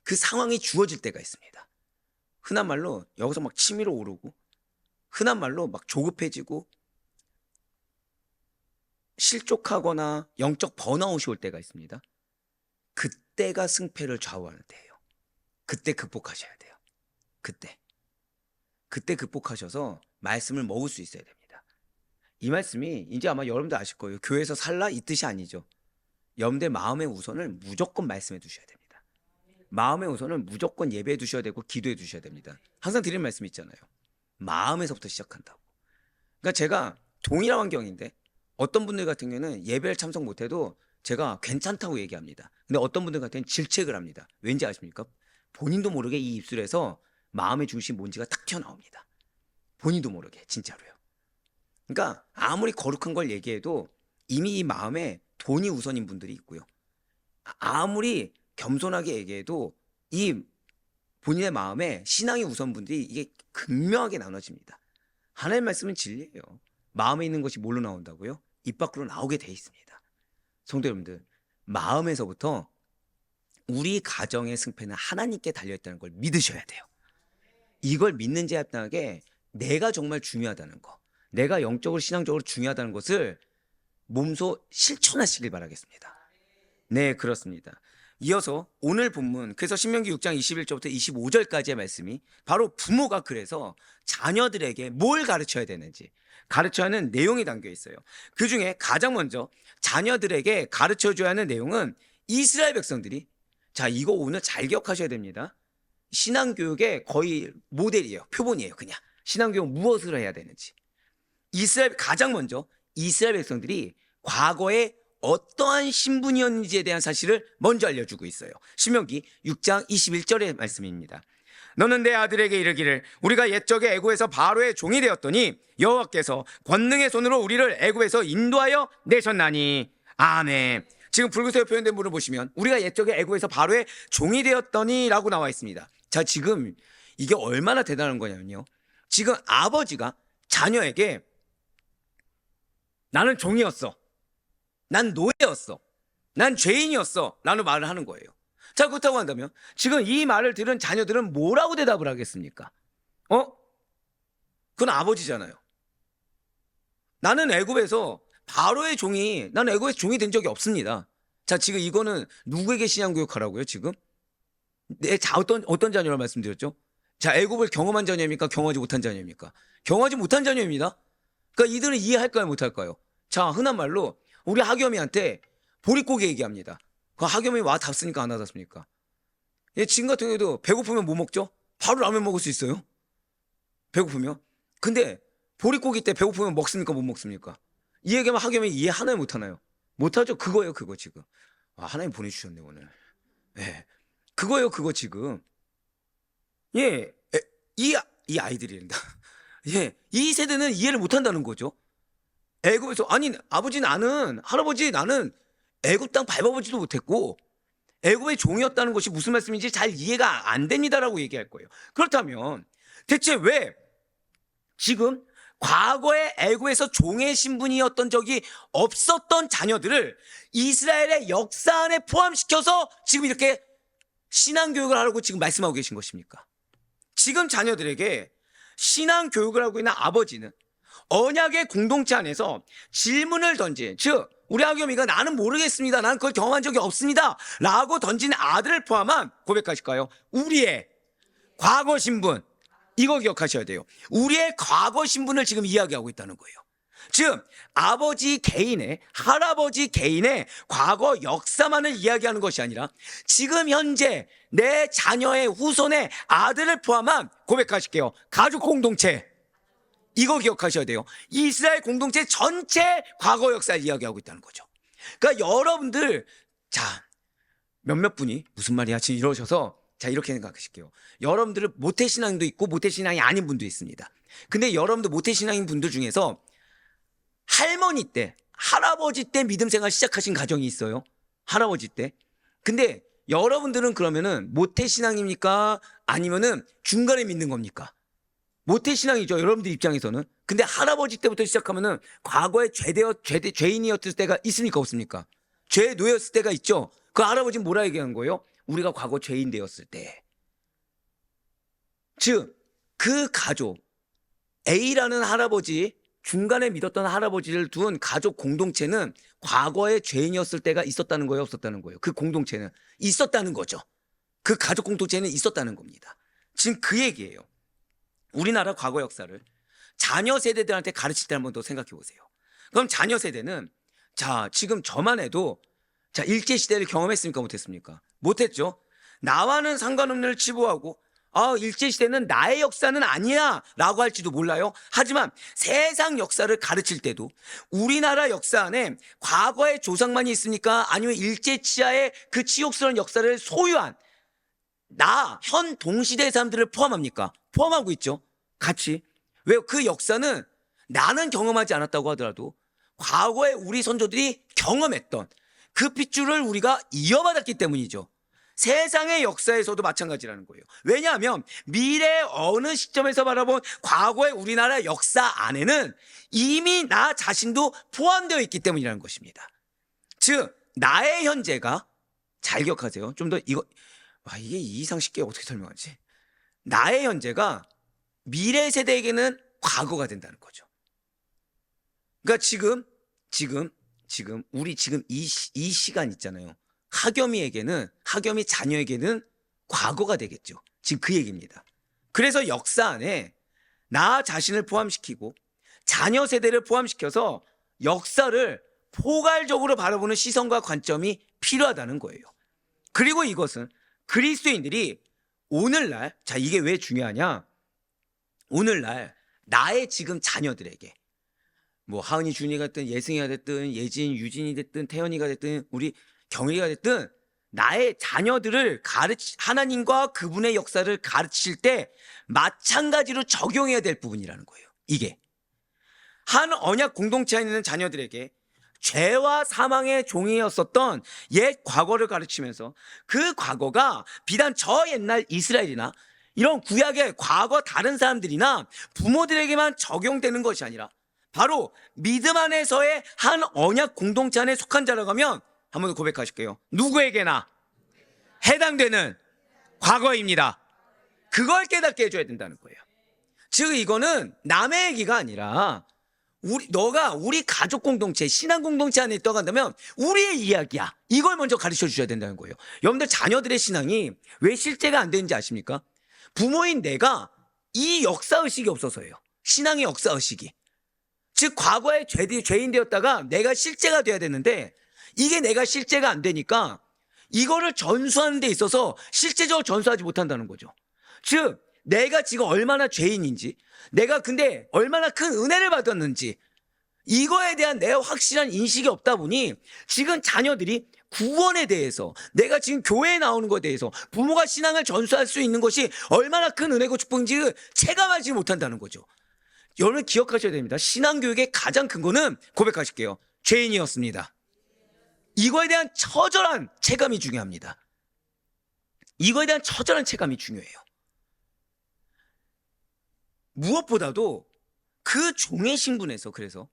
그 상황이 주어질 때가 있습니다. 흔한 말로 여기서 막 치밀어 오르고 흔한 말로 막 조급해지고 실족하거나 영적 번아웃이 올 때가 있습니다. 그때가 승패를 좌우하는 때예요. 그때 극복하셔야 돼요. 그때 극복하셔서 말씀을 먹을 수 있어야 됩니다. 이 말씀이 이제 아마 여러분들 아실 거예요. 교회에서 살라 이 뜻이 아니죠. 여러분들 마음의 우선을 무조건 말씀해 두셔야 됩니다. 마음의 우선을 무조건 예배해 두셔야 되고 기도해 두셔야 됩니다. 항상 드리는 말씀 있잖아요. 마음에서부터 시작한다고. 그러니까 제가 동일한 환경인데 어떤 분들 같은 경우는 예배를 참석 못해도 제가 괜찮다고 얘기합니다. 근데 어떤 분들 같은 경우는 질책을 합니다. 왠지 아십니까? 본인도 모르게 이 입술에서 마음의 중심 뭔지가 탁 튀어나옵니다. 본인도 모르게 진짜로요. 그러니까 아무리 거룩한 걸 얘기해도 이미 이 마음에 돈이 우선인 분들이 있고요. 아무리 겸손하게 얘기해도 이 본인의 마음에 신앙이 우선 분들이 이게 극명하게 나눠집니다. 하나님의 말씀은 진리예요. 마음에 있는 것이 뭘로 나온다고요? 입 밖으로 나오게 돼 있습니다. 성도 여러분들, 마음에서부터 우리 가정의 승패는 하나님께 달려있다는 걸 믿으셔야 돼요. 이걸 믿는 자에 합당하게 내가 정말 중요하다는 거, 내가 영적으로 신앙적으로 중요하다는 것을 몸소 실천하시길 바라겠습니다. 네, 그렇습니다. 이어서 오늘 본문, 그래서 신명기 6장 21절부터 25절까지의 말씀이 바로 부모가 그래서 자녀들에게 뭘 가르쳐야 되는지 가르쳐야 하는 내용이 담겨 있어요. 그 중에 가장 먼저 자녀들에게 가르쳐줘야 하는 내용은 이스라엘 백성들이, 자, 이거 오늘 잘 기억하셔야 됩니다. 신앙교육의 거의 모델이에요. 표본이에요. 그냥 신앙교육 무엇을 해야 되는지. 가장 먼저 이스라엘 백성들이 과거에 어떠한 신분이었는지에 대한 사실을 먼저 알려주고 있어요. 신명기 6장 21절의 말씀입니다. 너는 내 아들에게 이르기를 우리가 옛적에 애굽에서 바로의 종이 되었더니 여호와께서 권능의 손으로 우리를 애굽에서 인도하여 내셨나니. 아멘. 지금 붉은색으로 표현된 부분을 보시면 우리가 옛적에 애굽에서 바로의 종이 되었더니 라고 나와 있습니다. 자, 지금 이게 얼마나 대단한 거냐면요, 지금 아버지가 자녀에게 나는 종이었어, 난 노예였어, 난 죄인이었어 라는 말을 하는 거예요. 자, 그렇다고 한다면 지금 이 말을 들은 자녀들은 뭐라고 대답을 하겠습니까? 그건 아버지잖아요. 나는 애굽에서 바로의 종이, 나는 애굽에서 종이 된 적이 없습니다. 자, 지금 이거는 누구에게 신앙교육하라고요, 지금? 어떤 자녀를 말씀드렸죠? 자, 애굽을 경험한 자녀입니까? 경험하지 못한 자녀입니까? 경험하지 못한 자녀입니다. 그러니까 이들은 이해할까요, 못할까요? 자, 흔한 말로 우리 하겸이한테 보릿고개 얘기합니다. 그 하겸이 와 닿습니까? 안 닿습니까? 예, 지금 같은 경우도 배고프면 뭐 먹죠? 바로 라면 먹을 수 있어요. 배고프면. 근데 보릿고기 때 배고프면 먹습니까? 못 먹습니까? 이 얘기하면 하겸이 이해하나요? 못하나요? 못하죠. 그거예요, 그거 지금. 아, 하나님 보내주셨네 오늘. 예, 그거예요, 그거 지금. 예, 이 아이들이란다. 예, 이 세대는 이해를 못한다는 거죠. 애굽에서 아니 아버지 나는 할아버지 나는 애굽 땅 밟아보지도 못했고 애굽의 종이었다는 것이 무슨 말씀인지 잘 이해가 안 됩니다라고 얘기할 거예요. 그렇다면 대체 왜 지금 과거에 애굽에서 종의 신분이었던 적이 없었던 자녀들을 이스라엘의 역사 안에 포함시켜서 지금 이렇게 신앙교육을 하라고 지금 말씀하고 계신 것입니까? 지금 자녀들에게 신앙교육을 하고 있는 아버지는 언약의 공동체 안에서 질문을 던진, 즉 우리 하겸이가 나는 모르겠습니다, 나는 그걸 경험한 적이 없습니다 라고 던진 아들을 포함한 고백하실까요? 우리의 과거 신분, 이거 기억하셔야 돼요. 우리의 과거 신분을 지금 이야기하고 있다는 거예요. 즉 아버지 개인의, 할아버지 개인의 과거 역사만을 이야기하는 것이 아니라 지금 현재 내 자녀의 후손의 아들을 포함한, 고백하실게요, 가족 공동체, 이거 기억하셔야 돼요. 이스라엘 공동체 전체 과거 역사를 이야기하고 있다는 거죠. 그러니까 여러분들, 자, 몇몇 분이 무슨 말이야 지금 이러셔서, 자, 이렇게 생각하실게요. 여러분들은 모태신앙도 있고 모태신앙이 아닌 분도 있습니다. 근데 여러분들 모태신앙인 분들 중에서 할머니 때, 할아버지 때 믿음 생활 시작하신 가정이 있어요. 할아버지 때. 근데 여러분들은 그러면은 모태신앙입니까? 아니면은 중간에 믿는 겁니까? 모태신앙이죠, 여러분들 입장에서는. 근데 할아버지 때부터 시작하면은 과거에 죄인이었을 때가 있습니까? 없습니까? 죄에 놓였을 때가 있죠. 그 할아버지는 뭐라 얘기한 거예요? 우리가 과거 죄인 되었을 때. 즉, 그 가족, A라는 할아버지, 중간에 믿었던 할아버지를 둔 가족 공동체는 과거에 죄인이었을 때가 있었다는 거예요, 없었다는 거예요? 그 공동체는 있었다는 거죠. 그 가족 공동체는 있었다는 겁니다. 지금 그 얘기예요. 우리나라 과거 역사를 자녀 세대들한테 가르칠 때 한번 더 생각해 보세요. 그럼 자녀 세대는, 자, 지금 저만 해도, 자, 일제시대를 경험했습니까? 못했습니까? 못했죠. 나와는 상관없는 치부하고, 일제시대는 나의 역사는 아니야 라고 할지도 몰라요. 하지만 세상 역사를 가르칠 때도 우리나라 역사 안에 과거의 조상만이 있습니까? 아니면 일제치하의 그 치욕스러운 역사를 소유한 현 동시대 사람들을 포함합니까? 포함하고 있죠. 같이. 왜? 그 역사는 나는 경험하지 않았다고 하더라도 과거에 우리 선조들이 경험했던 그 핏줄을 우리가 이어받았기 때문이죠. 세상의 역사에서도 마찬가지라는 거예요. 왜냐하면 미래 어느 시점에서 바라본 과거의 우리나라 역사 안에는 이미 나 자신도 포함되어 있기 때문이라는 것입니다. 즉 나의 현재가, 잘 기억하세요. 좀 더 이게 이 이상 쉽게 어떻게 설명하지? 나의 현재가 미래 세대에게는 과거가 된다는 거죠. 그러니까 지금 우리 지금 이 시간 있잖아요. 하겸이 자녀에게는 과거가 되겠죠. 지금 그 얘기입니다. 그래서 역사 안에 나 자신을 포함시키고 자녀 세대를 포함시켜서 역사를 포괄적으로 바라보는 시선과 관점이 필요하다는 거예요. 그리고 이것은 그리스도인들이 오늘날, 자, 이게 왜 중요하냐? 오늘날 나의 지금 자녀들에게, 뭐 하은이, 준이가 됐든 예승이가 됐든 예진, 유진이 됐든 태연이가 됐든 우리 경희가 됐든 나의 자녀들을 하나님과 그분의 역사를 가르칠 때 마찬가지로 적용해야 될 부분이라는 거예요. 이게 한 언약 공동체 안에 있는 자녀들에게 죄와 사망의 종이었었던 옛 과거를 가르치면서 그 과거가 비단 저 옛날 이스라엘이나 이런 구약의 과거 다른 사람들이나 부모들에게만 적용되는 것이 아니라 바로 믿음 안에서의 한 언약 공동체 안에 속한 자라고 하면, 한 번 더 고백하실게요. 누구에게나 해당되는 과거입니다. 그걸 깨닫게 해줘야 된다는 거예요. 즉 이거는 남의 얘기가 아니라 너가 우리 가족 공동체, 신앙 공동체 안에 떠간다면 우리의 이야기야. 이걸 먼저 가르쳐 주셔야 된다는 거예요. 여러분들 자녀들의 신앙이 왜 실제가 안 되는지 아십니까? 부모인 내가 이 역사의식이 없어서예요. 신앙의 역사의식이. 즉 과거에 죄인 되었다가 내가 실제가 돼야 되는데 이게 내가 실제가 안 되니까 이거를 전수하는 데 있어서 실제적으로 전수하지 못한다는 거죠. 즉 내가 지금 얼마나 죄인인지, 내가 근데 얼마나 큰 은혜를 받았는지 이거에 대한 내 확실한 인식이 없다 보니 지금 자녀들이 구원에 대해서, 내가 지금 교회에 나오는 것에 대해서 부모가 신앙을 전수할 수 있는 것이 얼마나 큰 은혜고 축복인지 체감하지 못한다는 거죠. 여러분 기억하셔야 됩니다. 신앙교육의 가장 큰 거는 고백하실게요. 죄인이었습니다. 이거에 대한 처절한 체감이 중요합니다. 이거에 대한 처절한 체감이 중요해요. 무엇보다도 그 종의 신분에서, 그래서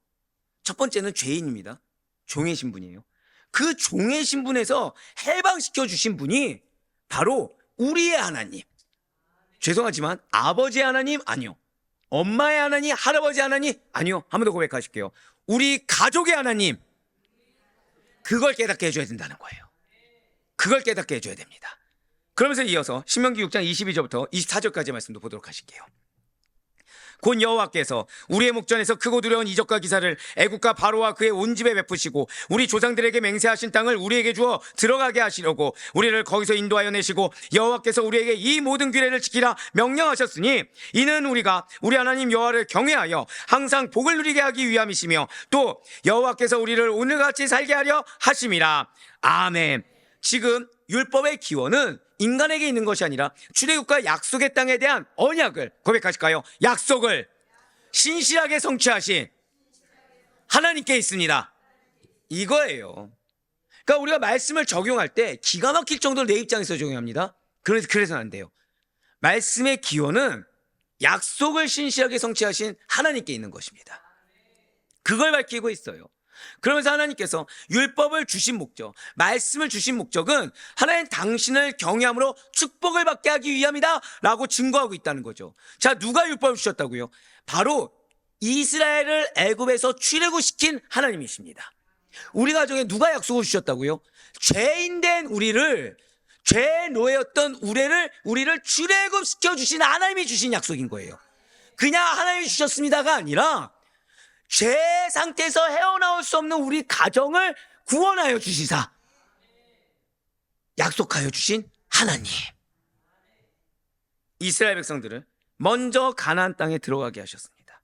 첫 번째는 죄인입니다. 종의 신분이에요. 그 종의 신분에서 해방시켜 주신 분이 바로 우리의 하나님. 죄송하지만 아버지의 하나님 아니요. 엄마의 하나님, 할아버지 하나님 아니요. 한 번 더 고백하실게요. 우리 가족의 하나님. 그걸 깨닫게 해줘야 된다는 거예요. 그걸 깨닫게 해줘야 됩니다. 그러면서 이어서 신명기 6장 22절부터 24절까지 말씀도 보도록 하실게요. 곧 여호와께서 우리의 목전에서 크고 두려운 이적과 기사를 애국과 바로와 그의 온 집에 베푸시고 우리 조상들에게 맹세하신 땅을 우리에게 주어 들어가게 하시려고 우리를 거기서 인도하여 내시고 여호와께서 우리에게 이 모든 규례를 지키라 명령하셨으니 이는 우리가 우리 하나님 여호와를 경외하여 항상 복을 누리게 하기 위함이시며 또 여호와께서 우리를 오늘같이 살게 하려 하심이라. 아멘. 지금 율법의 기원은 인간에게 있는 것이 아니라 출애굽과 약속의 땅에 대한 언약을 고백하실까요? 약속을 신실하게 성취하신 하나님께 있습니다. 이거예요. 그러니까 우리가 말씀을 적용할 때 기가 막힐 정도로 내 입장에서 적용합니다. 그래서는 안 돼요. 말씀의 기원은 약속을 신실하게 성취하신 하나님께 있는 것입니다. 그걸 밝히고 있어요. 그러면서 하나님께서 율법을 주신 목적, 말씀을 주신 목적은 하나님 당신을 경외함으로 축복을 받게 하기 위함이다 라고 증거하고 있다는 거죠. 자, 누가 율법을 주셨다고요? 바로 이스라엘을 애굽에서 출애굽시킨 하나님이십니다. 우리 가정에 누가 약속을 주셨다고요? 죄인된 우리를, 죄의 노예였던 우리를 출애굽시켜 주신 하나님이 주신 약속인 거예요. 그냥 하나님이 주셨습니다가 아니라 죄 상태에서 헤어나올 수 없는 우리 가정을 구원하여 주시사 약속하여 주신 하나님. 이스라엘 백성들을 먼저 가나안 땅에 들어가게 하셨습니다.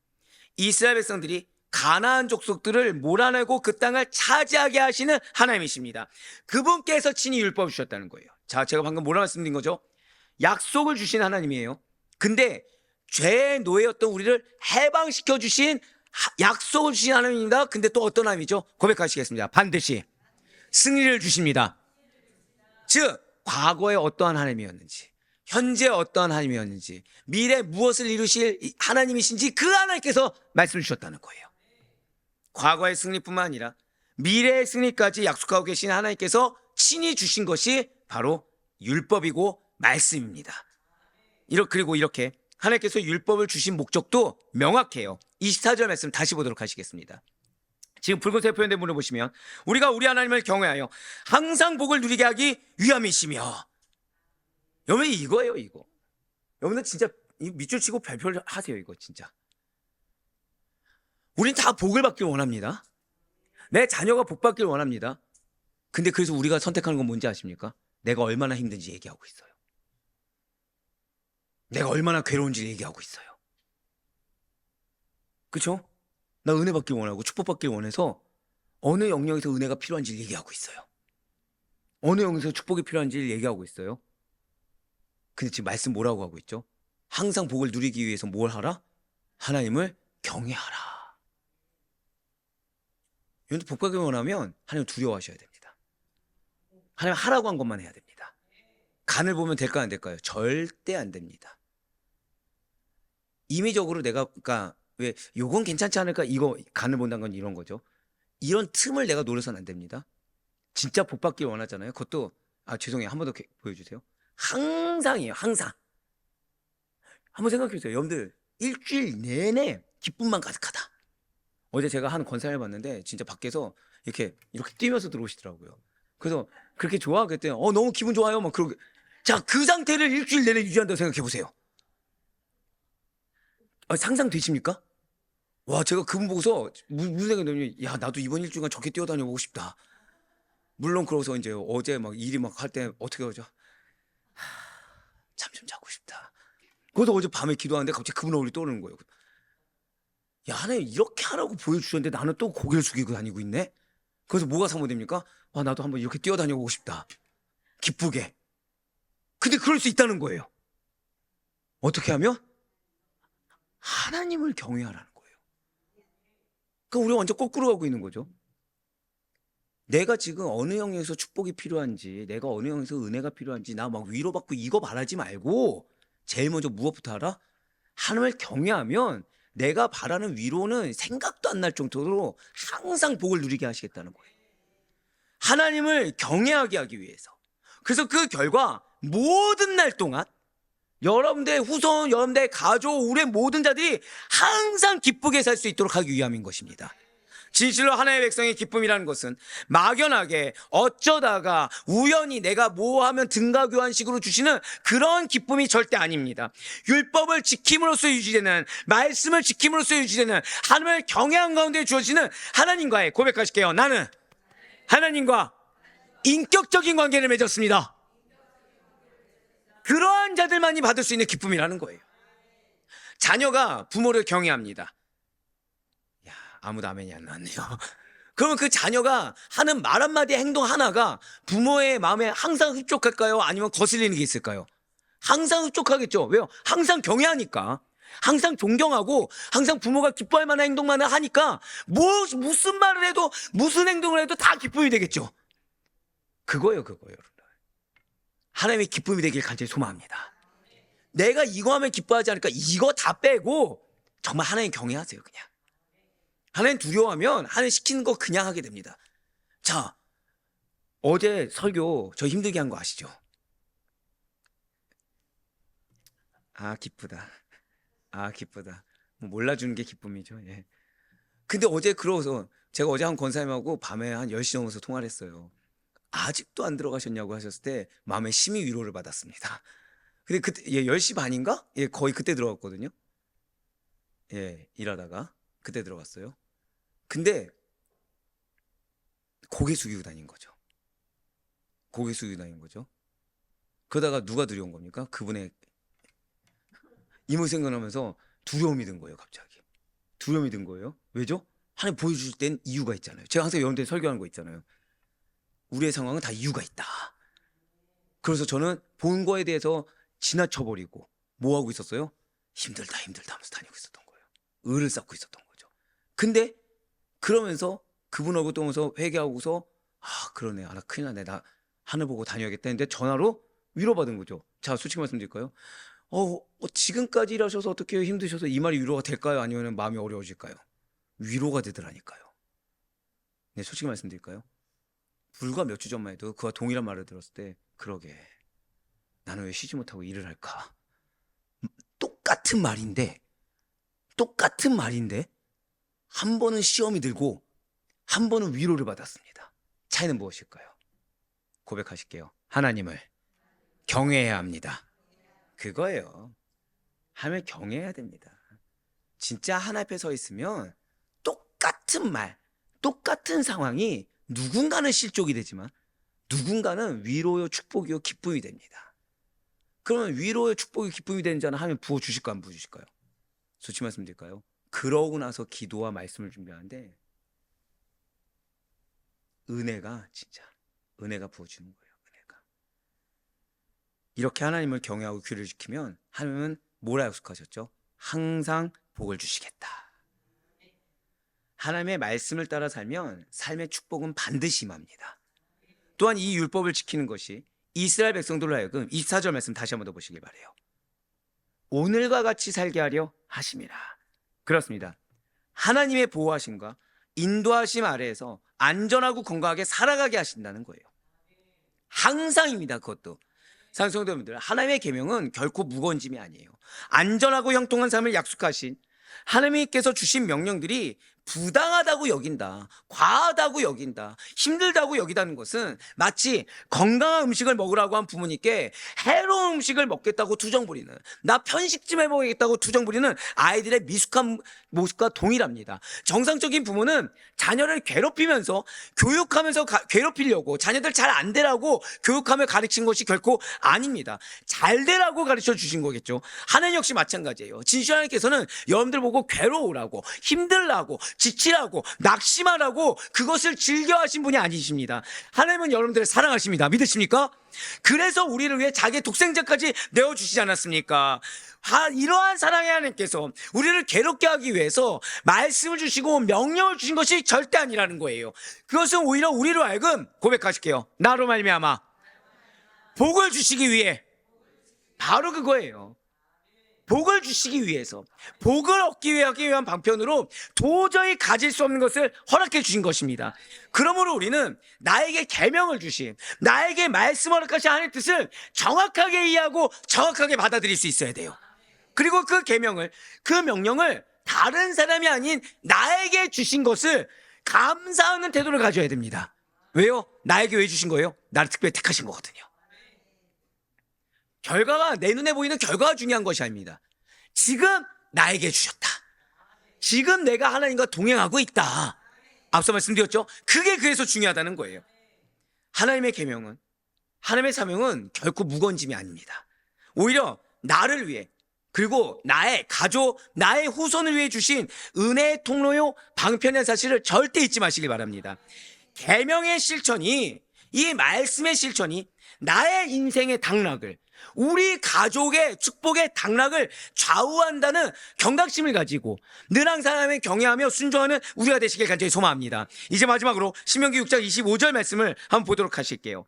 이스라엘 백성들이 가나안 족속들을 몰아내고 그 땅을 차지하게 하시는 하나님이십니다. 그분께서 친히 율법을 주셨다는 거예요. 자, 제가 방금 뭐라 말씀드린 거죠? 약속을 주신 하나님이에요. 근데 죄의 노예였던 우리를 해방시켜 주신 약속을 주신 하나님입니다. 근데 또 어떤 하나님이죠? 고백하시겠습니다. 반드시 승리를 주십니다. 즉 과거에 어떠한 하나님이었는지, 현재 어떠한 하나님이었는지, 미래 무엇을 이루실 하나님이신지 그 하나님께서 말씀을 주셨다는 거예요. 과거의 승리뿐만 아니라 미래의 승리까지 약속하고 계신 하나님께서 친히 주신 것이 바로 율법이고 말씀입니다. 그리고 이렇게 하나님께서 율법을 주신 목적도 명확해요. 24절 말씀 다시 보도록 하시겠습니다. 지금 붉은색 표현된 문을 보시면 우리가 우리 하나님을 경외하여 항상 복을 누리게 하기 위함이시며. 여러분 이거예요. 이거 여러분들 진짜 밑줄 치고 발표를 하세요. 이거 진짜 우린 다 복을 받길 원합니다. 내 자녀가 복 받길 원합니다. 근데 그래서 우리가 선택하는 건 뭔지 아십니까? 내가 얼마나 힘든지 얘기하고 있어요. 내가 얼마나 괴로운지 얘기하고 있어요. 그렇죠? 나 은혜 받길 원하고 축복 받길 원해서 어느 영역에서 은혜가 필요한지 얘기하고 있어요. 어느 영역에서 축복이 필요한지 얘기하고 있어요. 근데 지금 말씀 뭐라고 하고 있죠? 항상 복을 누리기 위해서 뭘 하라? 하나님을 경외하라. 여러분들 복 받길 원하면 하나님 두려워하셔야 됩니다. 하나님 하라고 한 것만 해야 됩니다. 간을 보면 될까요, 안 될까요? 절대 안 됩니다. 임의적으로 내가, 그러니까 왜 요건 괜찮지 않을까, 이거 간을 본다는 건 이런 거죠. 이런 틈을 내가 노려서는 안 됩니다. 진짜 복 받길 원하잖아요. 그것도 죄송해요, 한 번 더 보여주세요. 항상이에요. 항상. 한번 생각해 보세요. 여러분들 일주일 내내 기쁨만 가득하다. 어제 제가 한 권사를 봤는데 진짜 밖에서 이렇게 뛰면서 들어오시더라고요. 그래서 그렇게 좋아? 그랬더니 너무 기분 좋아요. 막 그러고. 자, 그 상태를 일주일 내내 유지한다고 생각해 보세요. 상상되십니까? 와, 제가 그분 보고서 무슨 생각이 들냐면, 야, 나도 이번 일주일간 저렇게 뛰어다녀보고 싶다. 물론 그러고서 이제 어제 막 일이 막 할 때 어떻게 하죠? 잠 좀 자고 싶다. 그래서 어제 밤에 기도하는데 갑자기 그분 얼굴이 떠오르는 거예요. 야, 하나님 이렇게 하라고 보여주셨는데 나는 또 고개를 숙이고 다니고 있네? 그래서 뭐가 사모됩니까? 나도 한번 이렇게 뛰어다녀보고 싶다. 기쁘게. 근데 그럴 수 있다는 거예요. 어떻게 하면? 하나님을 경외하라는 거예요. 그러니까 우리가 완전 거꾸로 가고 있는 거죠. 내가 지금 어느 영역에서 축복이 필요한지, 내가 어느 영역에서 은혜가 필요한지, 나 막 위로받고 이거 바라지 말고 제일 먼저 무엇부터 알아? 하나님을 경외하면 내가 바라는 위로는 생각도 안 날 정도로 항상 복을 누리게 하시겠다는 거예요. 하나님을 경외하게 하기 위해서. 그래서 그 결과 모든 날 동안 여러분들의 후손, 여러분들의 가족, 우리의 모든 자들이 항상 기쁘게 살 수 있도록 하기 위함인 것입니다. 진실로 하나님의 백성의 기쁨이라는 것은 막연하게 어쩌다가 우연히 내가 뭐 하면 등가교환식으로 주시는 그런 기쁨이 절대 아닙니다. 율법을 지킴으로써 유지되는, 말씀을 지킴으로써 유지되는, 하나님을 경외한 가운데 주어지는 하나님과의, 고백하실게요, 나는 하나님과 인격적인 관계를 맺었습니다. 그러한 자들만이 받을 수 있는 기쁨이라는 거예요. 자녀가 부모를 경외합니다. 아무도 아멘이 안 나왔네요. 그러면 그 자녀가 하는 말 한마디, 행동 하나가 부모의 마음에 항상 흡족할까요? 아니면 거슬리는 게 있을까요? 항상 흡족하겠죠. 왜요? 항상 경외하니까. 항상 존경하고 항상 부모가 기뻐할 만한 행동만 하니까 무슨 말을 해도 무슨 행동을 해도 다 기쁨이 되겠죠. 그거예요. 여러분. 하나님의 기쁨이 되길 간절히 소망합니다. 내가 이거 하면 기뻐하지 않을까? 이거 다 빼고 정말 하나님 경외하세요. 그냥 하나님 두려워하면 하나님 시키는 거 그냥 하게 됩니다. 자, 어제 설교 저 힘들게 한 거 아시죠? 기쁘다. 몰라주는 게 기쁨이죠. 예. 근데 어제 그러고서 제가 어제 한 권사님하고 밤에 한 10시 넘어서 통화를 했어요. 아직도 안 들어가셨냐고 하셨을 때 마음에 심히 위로를 받았습니다. 근데 그때 10시 반인가? 거의 그때 들어갔거든요. 일하다가 그때 들어갔어요. 근데 고개 숙이고 다닌 거죠. 그러다가 누가 두려운 겁니까? 그분의 이모 생각나면서 두려움이 든 거예요. 갑자기 두려움이 든 거예요. 왜죠? 하나님 보여주실 땐 이유가 있잖아요. 제가 항상 여러분들 설교하는 거 있잖아요. 우리의 상황은 다 이유가 있다. 그래서 저는 본 거에 대해서 지나쳐버리고 뭐 하고 있었어요? 힘들다 하면서 다니고 있었던 거예요. 의를 쌓고 있었던 거죠. 근데 그러면서 그분 얼굴 보면서 회개하고서 그러네. 나 큰일 나네. 나 하늘 보고 다녀야겠다 했는데 전화로 위로받은 거죠. 자, 솔직히 말씀드릴까요? 지금까지 일하셔서 어떻게 힘드셔서 이 말이 위로가 될까요? 아니면 마음이 어려워질까요? 위로가 되더라니까요. 네, 솔직히 말씀드릴까요? 불과 몇 주 전만 해도 그와 동일한 말을 들었을 때 그러게 나는 왜 쉬지 못하고 일을 할까? 똑같은 말인데 한 번은 시험이 들고 한 번은 위로를 받았습니다. 차이는 무엇일까요? 고백하실게요. 하나님을 경외해야 합니다. 그거예요. 하나님을 경외해야 됩니다. 진짜 하나님 앞에 서 있으면 똑같은 말, 똑같은 상황이 누군가는 실족이 되지만 누군가는 위로요, 축복이요, 기쁨이 됩니다. 그러면 위로요, 축복이, 기쁨이 되는 자는 하나님 부어주실까요? 안 부어주실까요? 솔직히 말씀드릴까요? 그러고 나서 기도와 말씀을 준비하는데 은혜가 부어주는 거예요. 은혜가. 이렇게 하나님을 경외하고 귀를 지키면 하나님은 뭐라 약속하셨죠? 항상 복을 주시겠다. 하나님의 말씀을 따라 살면 삶의 축복은 반드시 임합니다. 또한 이 율법을 지키는 것이 이스라엘 백성들로 하여금 24절 말씀 다시 한번 더 보시길 바라요. 오늘과 같이 살게 하려 하심이라. 그렇습니다. 하나님의 보호하심과 인도하심 아래에서 안전하고 건강하게 살아가게 하신다는 거예요. 항상입니다. 그것도 사랑하는 성도님들, 하나님의 계명은 결코 무거운 짐이 아니에요. 안전하고 형통한 삶을 약속하신 하나님께서 주신 명령들이 부당하다고 여긴다, 과하다고 여긴다, 힘들다고 여기다는 것은 마치 건강한 음식을 먹으라고 한 부모님께 해로운 음식을 먹겠다고 투정 부리는, 나 편식 좀 해먹겠다고 투정 부리는 아이들의 미숙한 모습과 동일합니다. 정상적인 부모는 자녀를 괴롭히면서 교육하면서 괴롭히려고, 자녀들 잘 안 되라고 교육하며 가르친 것이 결코 아닙니다. 잘 되라고 가르쳐 주신 거겠죠. 하나님 역시 마찬가지예요. 진실 하나님께서는 여러분들 보고 괴로우라고, 힘들라고, 지치라고, 낙심하라고 그것을 즐겨 하신 분이 아니십니다. 하나님은 여러분들을 사랑하십니다. 믿으십니까? 그래서 우리를 위해 자기의 독생자까지 내어주시지 않았습니까? 이러한 사랑의 하나님께서 우리를 괴롭게 하기 위해서 말씀을 주시고 명령을 주신 것이 절대 아니라는 거예요. 그것은 오히려 우리로 하여금, 고백하실게요, 나로 말미암아 복을 주시기 위해, 바로 그거예요. 복을 주시기 위해서, 복을 얻기 위한 방편으로 도저히 가질 수 없는 것을 허락해 주신 것입니다. 그러므로 우리는 나에게 계명을 주신, 나에게 말씀을 허락하신 하나님의 뜻을 정확하게 이해하고 정확하게 받아들일 수 있어야 돼요. 그리고 그 계명을, 그 명령을 다른 사람이 아닌 나에게 주신 것을 감사하는 태도를 가져야 됩니다. 왜요? 나에게 왜 주신 거예요? 나를 특별히 택하신 거거든요. 결과가, 내 눈에 보이는 결과가 중요한 것이 아닙니다. 지금 나에게 주셨다. 지금 내가 하나님과 동행하고 있다. 앞서 말씀드렸죠? 그게 그래서 중요하다는 거예요. 하나님의 계명은, 하나님의 사명은 결코 무거운 짐이 아닙니다. 오히려 나를 위해, 그리고 나의 가족, 나의 후손을 위해 주신 은혜의 통로요, 방편의 사실을 절대 잊지 마시길 바랍니다. 계명의 실천이, 이 말씀의 실천이 나의 인생의 당락을, 우리 가족의 축복의 당락을 좌우한다는 경각심을 가지고 늘 항상 하나님을 경외하며 순종하는 우리가 되시길 간절히 소망합니다. 이제 마지막으로 신명기 6장 25절 말씀을 한번 보도록 하실게요.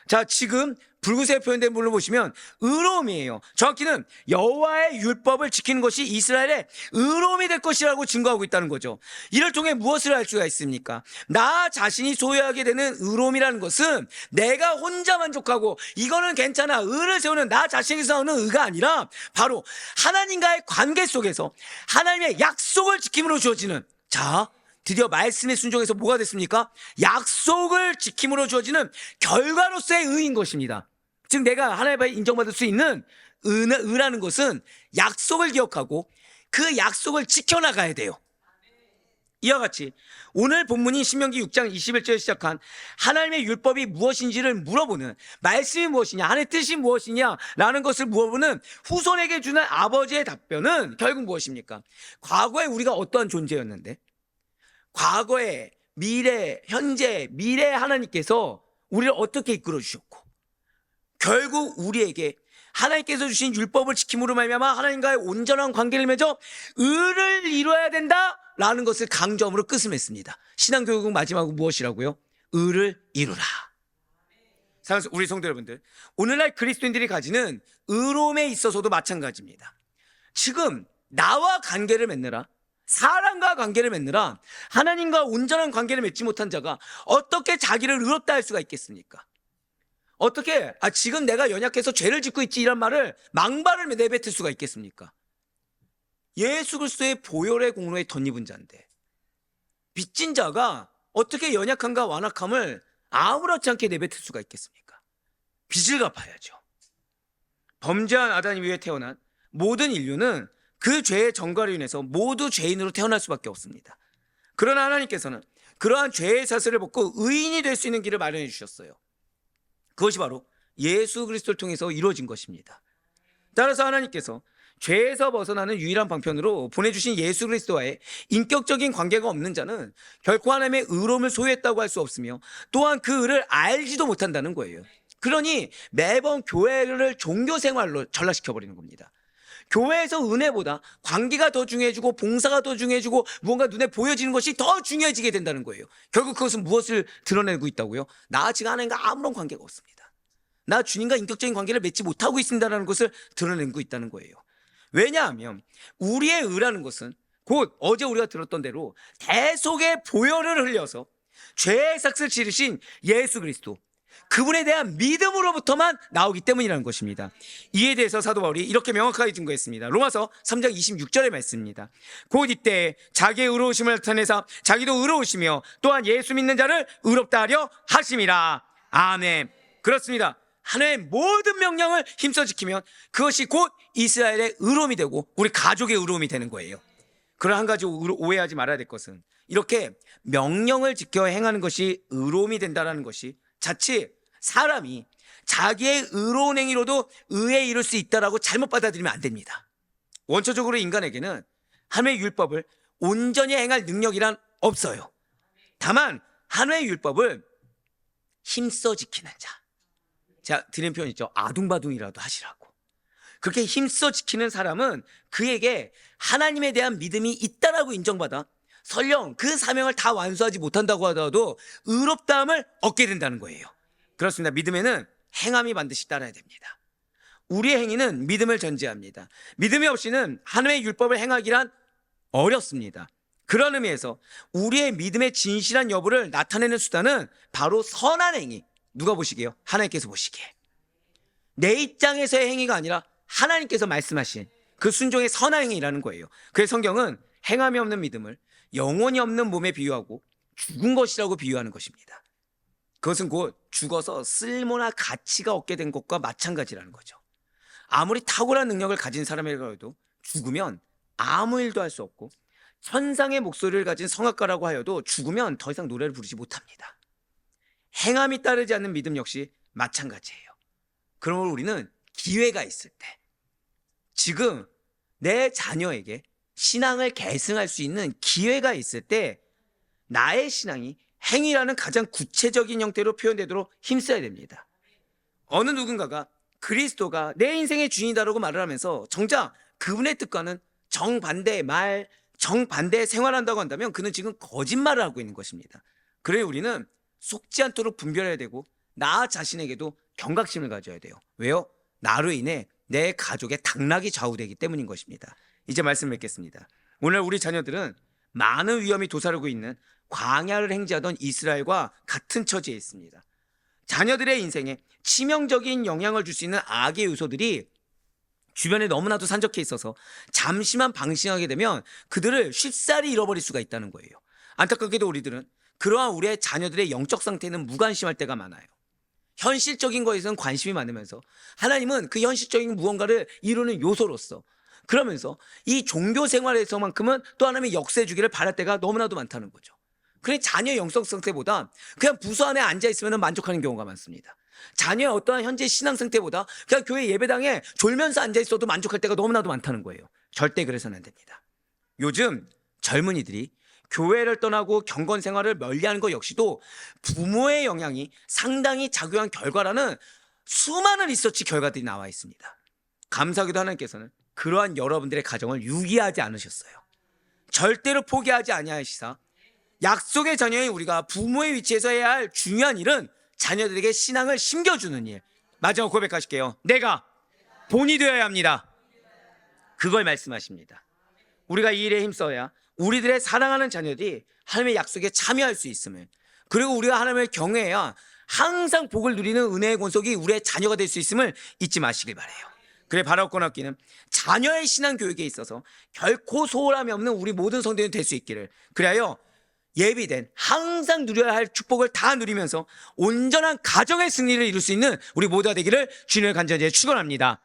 자, 지금 붉은색에 표현된 부분을 보시면 의로움이에요. 정확히는 여호와의 율법을 지키는 것이 이스라엘의 의로움이 될 것이라고 증거하고 있다는 거죠. 이를 통해 무엇을 할 수가 있습니까? 나 자신이 소유하게 되는 의로움이라는 것은 내가 혼자 만족하고 이거는 괜찮아, 의를 세우는 나 자신에서 오는 의가 아니라 바로 하나님과의 관계 속에서 하나님의 약속을 지킴으로 주어지는, 자, 드디어 말씀의 순종에서 뭐가 됐습니까? 약속을 지킴으로 주어지는 결과로서의 의인 것입니다. 즉 내가 하나님 앞에 인정받을 수 있는 의라는 것은 약속을 기억하고 그 약속을 지켜나가야 돼요. 이와 같이 오늘 본문인 신명기 6장 21절에 시작한 하나님의 율법이 무엇인지를 물어보는, 말씀이 무엇이냐, 하나님의 뜻이 무엇이냐라는 것을 물어보는 후손에게 주는 아버지의 답변은 결국 무엇입니까? 과거에 우리가 어떠한 존재였는데, 과거에, 미래, 현재, 미래 하나님께서 우리를 어떻게 이끌어 주셨고, 결국 우리에게 하나님께서 주신 율법을 지킴으로 말미암아 하나님과의 온전한 관계를 맺어 의를 이루어야 된다라는 것을 강조함으로 끝을 맺습니다. 신앙교육은 마지막으로 무엇이라고요? 의를 이루라. 사랑하는 우리 성도 여러분들, 오늘날 그리스도인들이 가지는 의로움에 있어서도 마찬가지입니다. 지금 나와 관계를 맺느라, 사람과 관계를 맺느라 하나님과 온전한 관계를 맺지 못한 자가 어떻게 자기를 의롭다 할 수가 있겠습니까? 어떻게 지금 내가 연약해서 죄를 짓고 있지 이런 말을, 망발을 내뱉을 수가 있겠습니까? 예수 그리스도의 보혈의 공로에 덧입은 자인데 빚진 자가 어떻게 연약함과 완악함을 아무렇지 않게 내뱉을 수가 있겠습니까? 빚을 갚아야죠. 범죄한 아담 이후에 태어난 모든 인류는 그 죄의 전과로 인해서 모두 죄인으로 태어날 수밖에 없습니다. 그러나 하나님께서는 그러한 죄의 사슬을 벗고 의인이 될 수 있는 길을 마련해 주셨어요. 그것이 바로 예수 그리스도를 통해서 이루어진 것입니다. 따라서 하나님께서 죄에서 벗어나는 유일한 방편으로 보내주신 예수 그리스도와의 인격적인 관계가 없는 자는 결코 하나님의 의로움을 소유했다고 할 수 없으며 또한 그 의를 알지도 못한다는 거예요. 그러니 매번 교회를 종교생활로 전락시켜버리는 겁니다. 교회에서 은혜보다 관계가 더 중요해지고 봉사가 더 중요해지고 무언가 눈에 보여지는 것이 더 중요해지게 된다는 거예요. 결국 그것은 무엇을 드러내고 있다고요? 나 지금 하나님과 아무런 관계가 없습니다. 나 주님과 인격적인 관계를 맺지 못하고 있습니다라는 것을 드러내고 있다는 거예요. 왜냐하면 우리의 의라는 것은 곧 어제 우리가 들었던 대로 대속의 보혈을 흘려서 죄의 삭슬 지르신 예수 그리스도, 그분에 대한 믿음으로부터만 나오기 때문이라는 것입니다. 이에 대해서 사도 바울이 이렇게 명확하게 증거했습니다. 로마서 3장 26절의 말씀입니다. 곧 이때 자기의 의로우심을 나타내사 자기도 의로우시며 또한 예수 믿는 자를 의롭다 하려 하심이라. 아멘. 그렇습니다. 하나님의 모든 명령을 힘써 지키면 그것이 곧 이스라엘의 의로움이 되고 우리 가족의 의로움이 되는 거예요. 그런 한 가지 오해하지 말아야 될 것은 이렇게 명령을 지켜 행하는 것이 의로움이 된다는 것이 자칫 사람이 자기의 의로운 행위로도 의에 이룰 수 있다라고 잘못 받아들이면 안 됩니다. 원초적으로 인간에게는 하나님의 율법을 온전히 행할 능력이란 없어요. 다만 하나님의 율법을 힘써 지키는 자, 제가 드리는 표현 있죠. 아둥바둥이라도 하시라고. 그렇게 힘써 지키는 사람은 그에게 하나님에 대한 믿음이 있다라고 인정받아 설령 그 사명을 다 완수하지 못한다고 하더라도 의롭다함을 얻게 된다는 거예요. 그렇습니다. 믿음에는 행함이 반드시 따라야 됩니다. 우리의 행위는 믿음을 전제합니다. 믿음이 없이는 하나님의 율법을 행하기란 어렵습니다. 그런 의미에서 우리의 믿음의 진실한 여부를 나타내는 수단은 바로 선한 행위. 누가 보시게요? 하나님께서 보시기에. 내 입장에서의 행위가 아니라 하나님께서 말씀하신 그 순종의 선한 행위라는 거예요. 그래서 성경은 행함이 없는 믿음을 영혼이 없는 몸에 비유하고 죽은 것이라고 비유하는 것입니다. 그것은 곧 죽어서 쓸모나 가치가 없게 된 것과 마찬가지라는 거죠. 아무리 탁월한 능력을 가진 사람이라도 죽으면 아무 일도 할 수 없고 천상의 목소리를 가진 성악가라고 하여도 죽으면 더 이상 노래를 부르지 못합니다. 행함이 따르지 않는 믿음 역시 마찬가지예요. 그러므로 우리는 기회가 있을 때 지금 내 자녀에게 신앙을 계승할 수 있는 기회가 있을 때 나의 신앙이 행위라는 가장 구체적인 형태로 표현되도록 힘써야 됩니다. 어느 누군가가 그리스도가 내 인생의 주인이다라고 말을 하면서 정작 그분의 뜻과는 정반대의 말, 정반대의 생활한다고 한다면 그는 지금 거짓말을 하고 있는 것입니다. 그래 우리는 속지 않도록 분별해야 되고 나 자신에게도 경각심을 가져야 돼요. 왜요? 나로 인해 내 가족의 당락이 좌우되기 때문인 것입니다. 이제 말씀 맺겠습니다. 오늘 우리 자녀들은 많은 위험이 도사리고 있는 광야를 행지하던 이스라엘과 같은 처지에 있습니다. 자녀들의 인생에 치명적인 영향을 줄 수 있는 악의 요소들이 주변에 너무나도 산적해 있어서 잠시만 방심하게 되면 그들을 쉽사리 잃어버릴 수가 있다는 거예요. 안타깝게도 우리들은 그러한 우리의 자녀들의 영적 상태는 무관심할 때가 많아요. 현실적인 것에서는 관심이 많으면서 하나님은 그 현실적인 무언가를 이루는 요소로서 그러면서 이 종교 생활에서만큼은 또 하나님의 역사해 주기를 바랄 때가 너무나도 많다는 거죠. 그래 자녀의 영성 상태보다 그냥 부서 안에 앉아있으면 만족하는 경우가 많습니다. 자녀의 어떠한 현재 신앙 상태보다 그냥 교회 예배당에 졸면서 앉아있어도 만족할 때가 너무나도 많다는 거예요. 절대 그래서는 안 됩니다. 요즘 젊은이들이 교회를 떠나고 경건 생활을 멀리하는 것 역시도 부모의 영향이 상당히 작용한 결과라는 수많은 리서치 결과들이 나와 있습니다. 감사하게도 하나님께서는 그러한 여러분들의 가정을 유기하지 않으셨어요. 절대로 포기하지 아니하시사 약속의 자녀인 우리가 부모의 위치에서 해야 할 중요한 일은 자녀들에게 신앙을 심겨주는 일. 마지막 고백하실게요. 내가 본이 되어야 합니다. 그걸 말씀하십니다. 우리가 이 일에 힘써야 우리들의 사랑하는 자녀들이 하나님의 약속에 참여할 수 있음을, 그리고 우리가 하나님을 경외해야 항상 복을 누리는 은혜의 권속이 우리의 자녀가 될 수 있음을 잊지 마시길 바라요. 그래 바라옵고 낫기는 자녀의 신앙 교육에 있어서 결코 소홀함이 없는 우리 모든 성도들이 될 수 있기를, 그리하여 예비된 항상 누려야 할 축복을 다 누리면서 온전한 가정의 승리를 이룰 수 있는 우리 모두가 되기를 주님의 간절히 축원합니다.